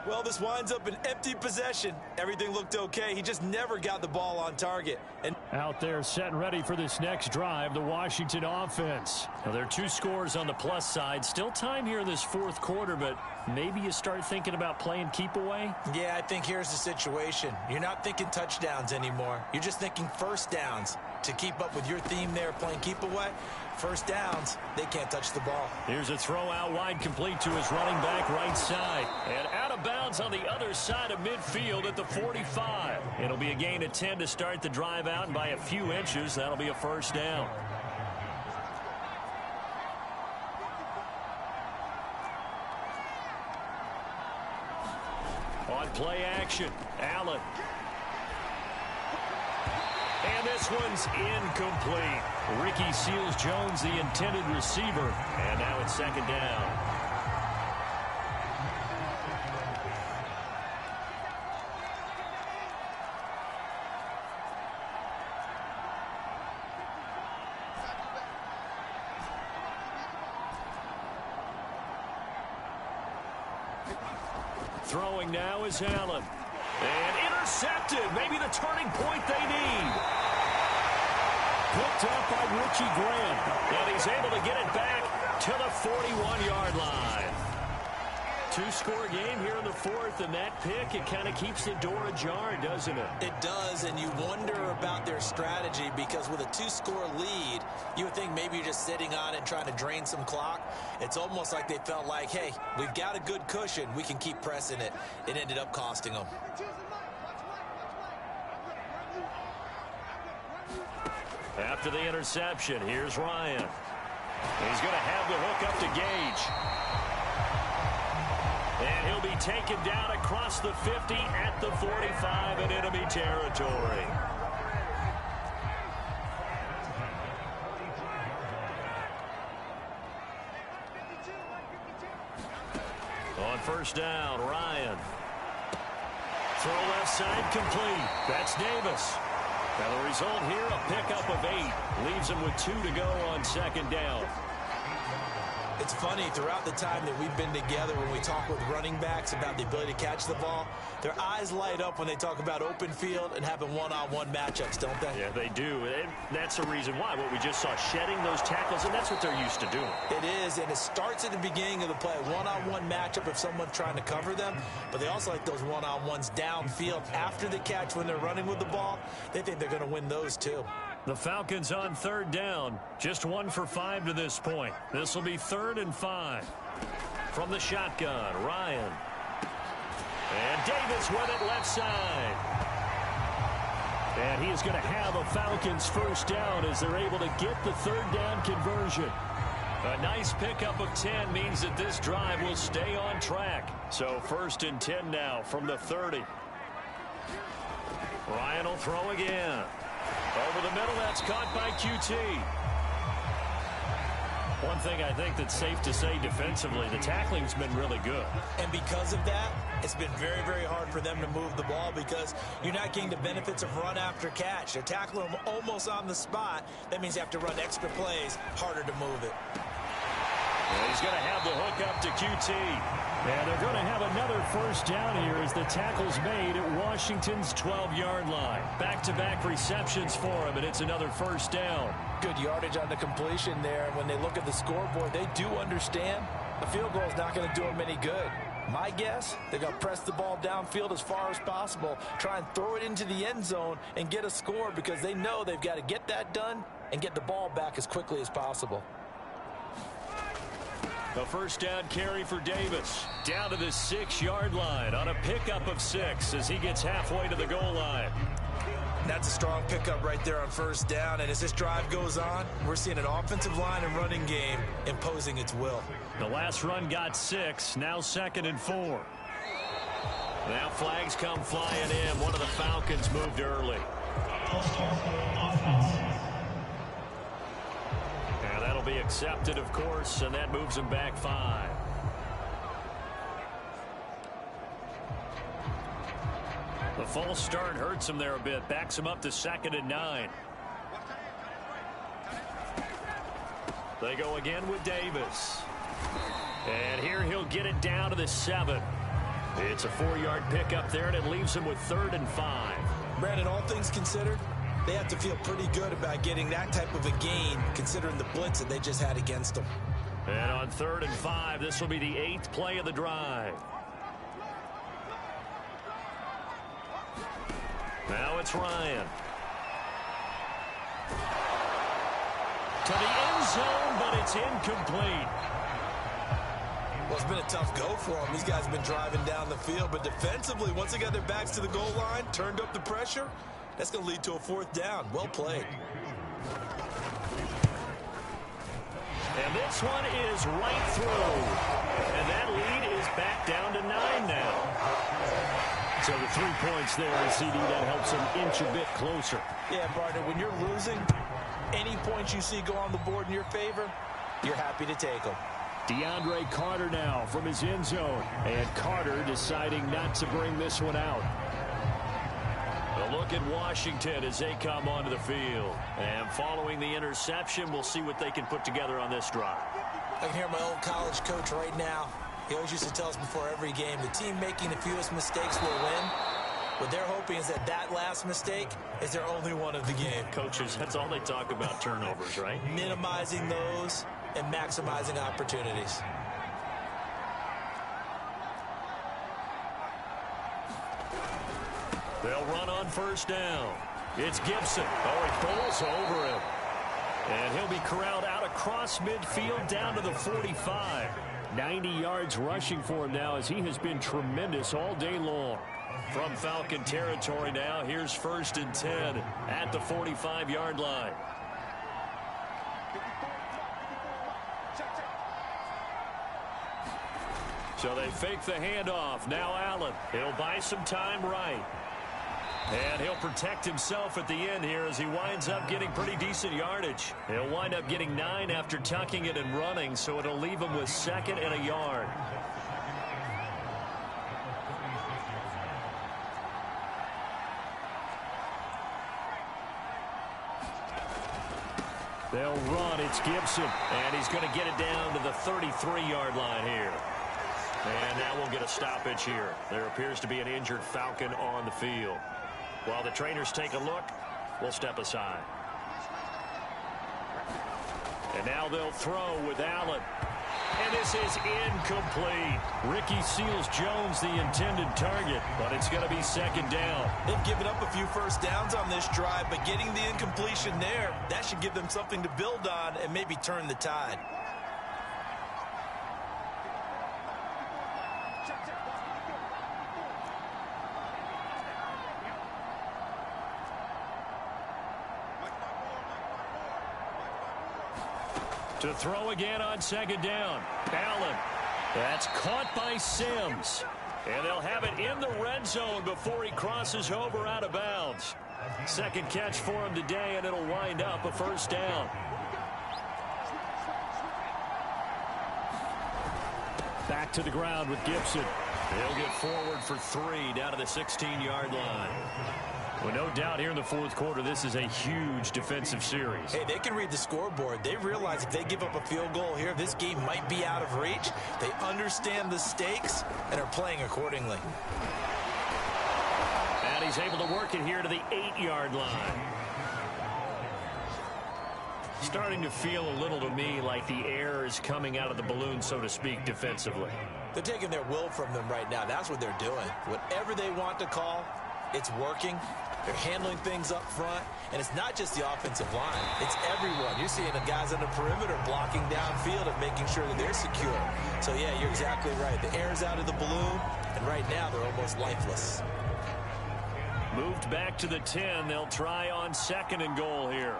Well, this winds up an empty possession. Everything looked okay. He just never got the ball on target. And out there set and ready for this next drive, the Washington offense. Now, there are 2 scores on the plus side. Still time here in this fourth quarter, but maybe you start thinking about playing keep away? Yeah, I think here's the situation. You're not thinking touchdowns anymore. You're just thinking first downs. To keep up with your theme there, playing keep away, first downs, they can't touch the ball. Here's a throw out wide, complete to his running back right side. And out of bounds on the other side of midfield at the 45. It'll be a gain of 10 to start the drive out, and by a few inches, that'll be a first down. On play action, Allen. And this one's incomplete. Ricky Seals-Jones, the intended receiver. And now it's second down. Throwing now is Allen. And intercepted. Maybe the turning point they need. Picked up by Richie Graham. And he's able to get it back to the 41-yard line. 2-score game here in the fourth, and that pick, it kind of keeps the door ajar, doesn't it? It does, and you wonder about their strategy because with a 2-score lead, you would think maybe you're just sitting on it and trying to drain some clock. It's almost like they felt like, hey, we've got a good cushion. We can keep pressing it. It ended up costing them. After the interception, here's Ryan. He's going to have the hook up to Gage. And he'll be taken down across the 50 at the 45 in enemy territory. On first down, Ryan. Throw left side complete. That's Davis. Now the result here, a pickup of 8. Leaves him with 2 to go on second down. It's funny, throughout the time that we've been together, when we talk with running backs about the ability to catch the ball, their eyes light up when they talk about open field and having one-on-one matchups, don't they? Yeah, they do. And that's the reason why. What we just saw, shedding those tackles, and that's what they're used to doing. It is, and it starts at the beginning of the play. One-on-one matchup if someone's trying to cover them, but they also like those one-on-ones downfield after the catch when they're running with the ball. They think they're going to win those too. The Falcons on third down. Just 1 for 5 to this point. This will be 3rd and 5. From the shotgun, Ryan. And Davis with it left side. And he is going to have a Falcons first down as they're able to get the 3rd down conversion. A nice pickup of 10 means that this drive will stay on track. So 1st and 10 now from the 30. Ryan will throw again. Over the middle, that's caught by QT. One thing I think that's safe to say defensively, the tackling's been really good. And because of that, it's been very, very hard for them to move the ball because you're not getting the benefits of run after catch. They're tackling them almost on the spot. That means you have to run extra plays, harder to move it. Well, he's going to have the hook up to QT. And they're going to have another first down here as the tackle's made at Washington's 12-yard line. Back-to-back receptions for him, and it's another first down. Good yardage on the completion there. And when they look at the scoreboard, they do understand a field goal is not going to do them any good. My guess, they're going to press the ball downfield as far as possible, try and throw it into the end zone and get a score because they know they've got to get that done and get the ball back as quickly as possible. The first down carry for Davis. Down to the 6-yard line on a pickup of 6 as he gets halfway to the goal line. That's a strong pickup right there on first down. And as this drive goes on, we're seeing an offensive line and running game imposing its will. The last run got 6. Now 2nd and 4. Now flags come flying in. One of the Falcons moved early. That'll be accepted, of course, and that moves him back 5. The false start hurts him there a bit. Backs him up to 2nd and 9. They go again with Davis. And here he'll get it down to the 7. It's a 4-yard pickup there, and it leaves him with 3rd and 5. Brandon, all things considered, they have to feel pretty good about getting that type of a gain considering the blitz that they just had against them. And on 3rd and 5, this will be the 8th play of the drive. Now it's Ryan. To the end zone, but it's incomplete. Well, it's been a tough go for them. These guys have been driving down the field, but defensively, once they got their backs to the goal line, turned up the pressure, that's going to lead to a 4th down. Well played. And this one is right through. And that lead is back down to 9 now. So the 3 points there, CD, that helps them inch a bit closer. Yeah, partner, when you're losing, any points you see go on the board in your favor, you're happy to take them. DeAndre Carter now from his end zone. And Carter deciding not to bring this one out. A look at Washington as they come onto the field. And following the interception, we'll see what they can put together on this drive. I can hear my old college coach right now. He always used to tell us before every game, the team making the fewest mistakes will win. What they're hoping is that that last mistake is their only one of the game. Coaches, that's all they talk about, turnovers, right? Minimizing those and maximizing opportunities. They'll run on first down. It's Gibson. Oh, he bowls over him. And he'll be corralled out across midfield down to the 45. 90 yards rushing for him now as he has been tremendous all day long. From Falcon territory now, here's 1st and 10 at the 45-yard line. So they fake the handoff. Now Allen. He'll buy some time right. And he'll protect himself at the end here as he winds up getting pretty decent yardage. He'll wind up getting 9 after tucking it and running, so it'll leave him with 2nd and a yard. They'll run. It's Gibson. And he's going to get it down to the 33-yard line here. And now we'll get a stoppage here. There appears to be an injured Falcon on the field. While the trainers take a look, we'll step aside. And now they'll throw with Allen. And this is incomplete. Ricky Seals-Jones, the intended target, but it's going to be second down. They've given up a few first downs on this drive, but getting the incompletion there, that should give them something to build on and maybe turn the tide. To throw again on second down. Allen. That's caught by Sims. And they'll have it in the red zone before he crosses over out of bounds. Second catch for him today, and it'll wind up a first down. Back to the ground with Gibson. They'll get forward for 3 down to the 16-yard line. Well, no doubt here in the fourth quarter, this is a huge defensive series. Hey, they can read the scoreboard. They realize if they give up a field goal here, this game might be out of reach. They understand the stakes and are playing accordingly. And he's able to work it here to the 8-yard line. Starting to feel a little to me like the air is coming out of the balloon, so to speak, defensively. They're taking their will from them right now. That's what they're doing. Whatever they want to call, it's working. They're handling things up front, and it's not just the offensive line. It's everyone. You're seeing the guys on the perimeter blocking downfield and making sure that they're secure. So, yeah, you're exactly right. The air's out of the balloon, and right now they're almost lifeless. Moved back to the 10. They'll try on second and goal here.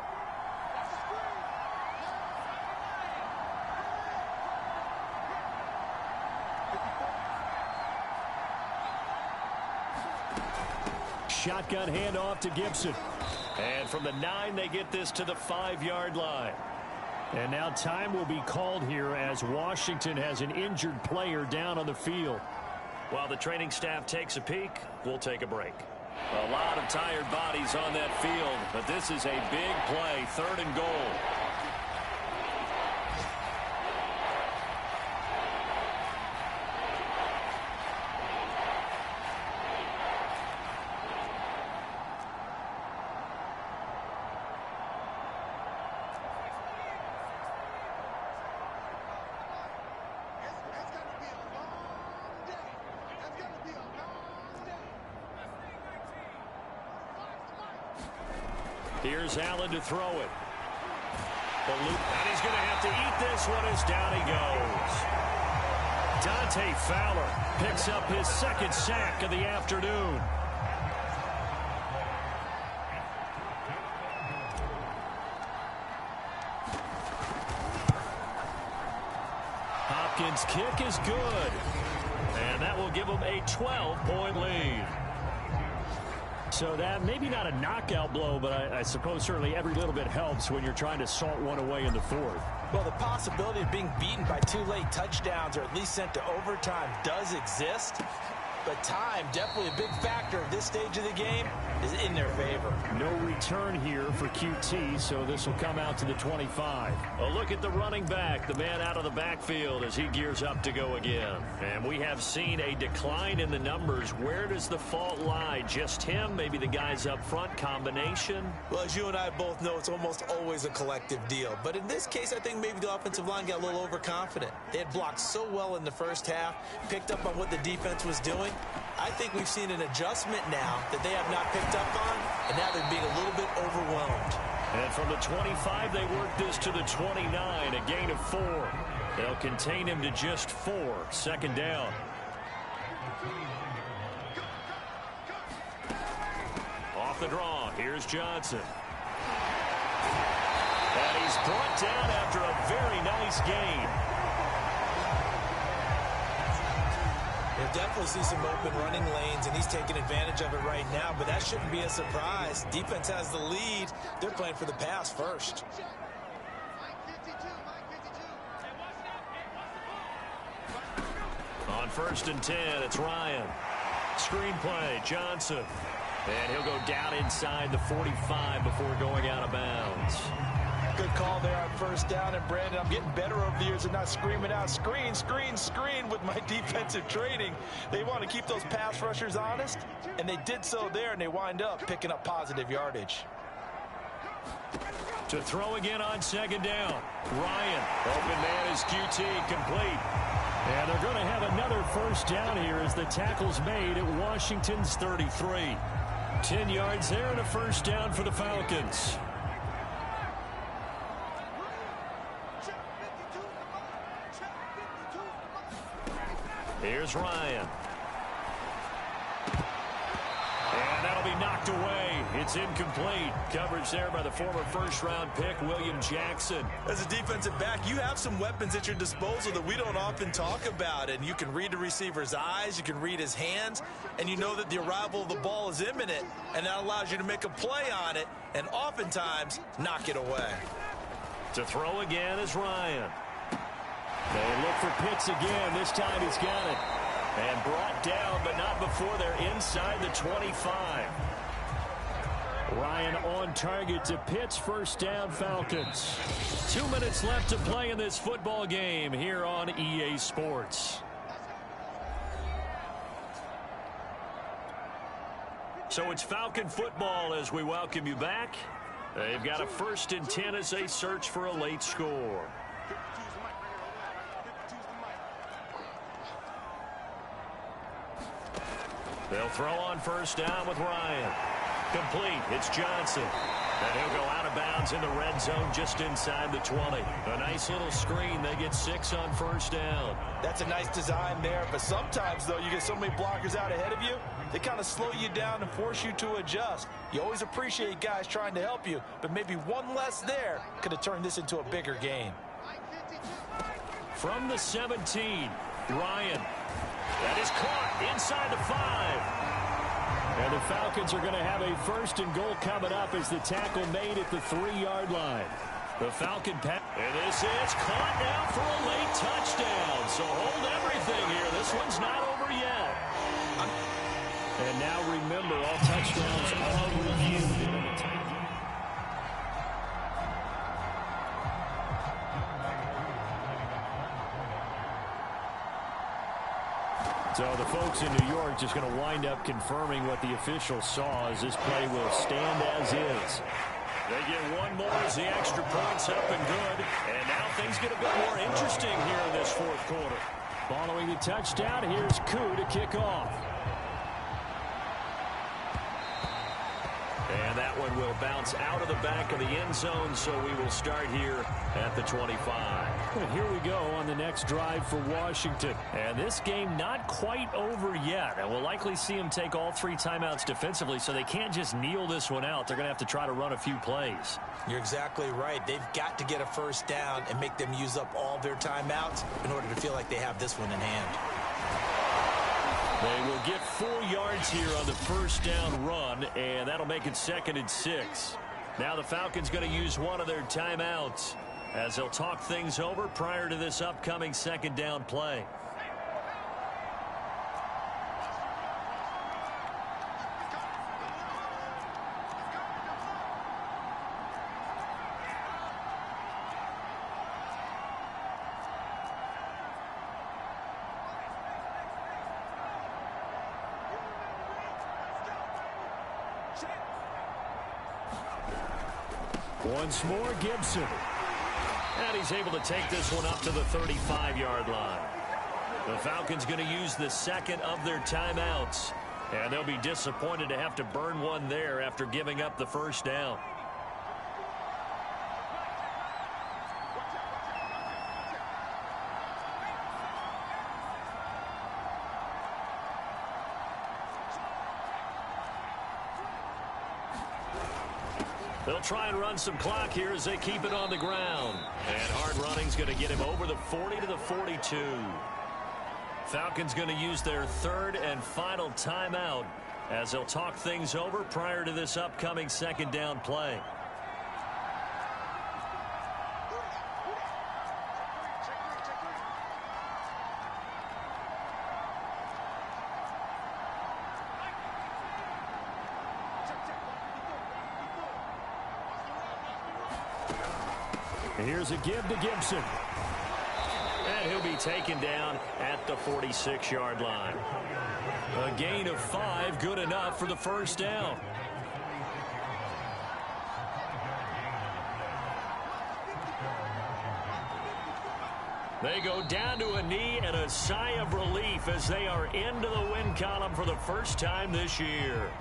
Shotgun handoff to Gibson. And from the 9, they get this to the 5-yard line. And now time will be called here as Washington has an injured player down on the field. While the training staff takes a peek, we'll take a break. A lot of tired bodies on that field, but this is a big play, 3rd and goal. Here's Allen to throw it. The loop, and he's going to have to eat this one as down he goes. Dante Fowler picks up his 2nd sack of the afternoon. Hopkins' kick is good. And that will give him a 12-point lead. So that maybe not a knockout blow, but I suppose certainly every little bit helps when you're trying to salt one away in the 4th. Well, the possibility of being beaten by 2 late touchdowns or at least sent to overtime does exist. But time, definitely a big factor of this stage of the game, is in their favor. No return here for QT, so this will come out to the 25. A look at the running back, the man out of the backfield as he gears up to go again. And we have seen a decline in the numbers. Where does the fault lie? Just him? Maybe the guys up front? Combination? Well, as you and I both know, it's almost always a collective deal. But in this case, I think maybe the offensive line got a little overconfident. They had blocked so well in the first half, picked up on what the defense was doing. I think we've seen an adjustment now that they have not picked up on, and now they're being a little bit overwhelmed. And from the 25, they work this to the 29, a gain of 4. They'll contain him to just 4, 2nd down. Off the draw, here's Johnson. And he's brought down after a very nice gain. You'll definitely see some open running lanes, and he's taking advantage of it right now, but that shouldn't be a surprise. Defense has the lead. They're playing for the pass first. On 1st and 10, it's Ryan. Screen play, Johnson. And he'll go down inside the 45 before going out of bounds. Good call there on first down. And, Brandon, I'm getting better over the years and not screaming out, screen, screen, screen with my defensive training. They want to keep those pass rushers honest, and they did so there, and they wind up picking up positive yardage. To throw again on second down. Ryan, open man is QT, complete. And they're going to have another first down here as the tackle's made at Washington's 33. 10 yards there and a first down for the Falcons. Here's Ryan. And that'll be knocked away. It's incomplete. Coverage there by the former first-round pick, William Jackson. As a defensive back, you have some weapons at your disposal that we don't often talk about. And you can read the receiver's eyes, you can read his hands, and you know that the arrival of the ball is imminent. And that allows you to make a play on it and oftentimes knock it away. To throw again is Ryan. They look for Pitts again. This time he's got it. And brought down, but not before they're inside the 25. Ryan on target to Pitts. First down, Falcons. 2 minutes left to play in this football game here on EA Sports. So it's Falcon football as we welcome you back. They've got a 1st and 10 as they search for a late score. They'll throw on first down with Ryan. Complete. It's Johnson. And he'll go out of bounds in the red zone just inside the 20. A nice little screen. They get 6 on first down. That's a nice design there, but sometimes, though, you get so many blockers out ahead of you, they kind of slow you down and force you to adjust. You always appreciate guys trying to help you, but maybe one less there could have turned this into a bigger game. From the 17, Ryan. That is caught inside the 5. And the Falcons are going to have a 1st and goal coming up as the tackle made at the 3-yard line. The Falcon pass. And this is caught now for a late touchdown. So hold everything here. This one's not over yet. And now remember, all touchdowns are reviewed. So the folks in New York just going to wind up confirming what the officials saw as this play will stand as is. They get one more as the extra point's up and good. And now things get a bit more interesting here in this 4th quarter. Following the touchdown, here's Koo to kick off. And that one will bounce out of the back of the end zone, so we will start here at the 25. And here we go on the next drive for Washington. And this game not quite over yet. And we'll likely see them take all 3 timeouts defensively, so they can't just kneel this one out. They're going to have to try to run a few plays. You're exactly right. They've got to get a first down and make them use up all their timeouts in order to feel like they have this one in hand. They will get 4 yards here on the first down run, and that'll make it 2nd and 6. Now the Falcons going to use one of their timeouts as they'll talk things over prior to this upcoming 2nd down play. Once more, Gibson. And he's able to take this one up to the 35-yard line. The Falcons going to use the 2nd of their timeouts. And they'll be disappointed to have to burn one there after giving up the first down. They'll try and run some clock here as they keep it on the ground. And hard running's going to get him over the 40 to the 42. Falcons going to use their 3rd and final timeout as they'll talk things over prior to this upcoming 2nd down play. And here's a give to Gibson. And he'll be taken down at the 46-yard line. A gain of 5, good enough for the first down. They go down to a knee and a sigh of relief as they are into the win column for the first time this year.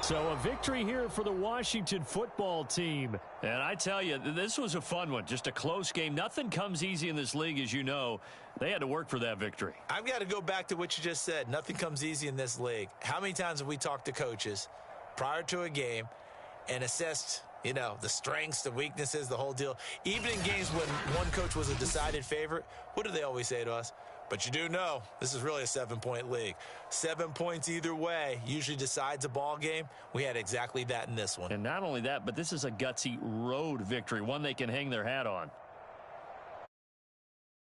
So a victory here for the Washington football team. And I tell you, this was a fun one. Just a close game. Nothing comes easy in this league, as you know. They had to work for that victory. I've got to go back to what you just said. Nothing comes easy in this league. How many times have we talked to coaches prior to a game and assessed, you know, the strengths, the weaknesses, the whole deal? Even in games when one coach was a decided favorite, what do they always say to us? But you do know this is really a 7-point league. 7 points either way usually decides a ball game. We had exactly that in this one. And not only that, but this is a gutsy road victory, one they can hang their hat on.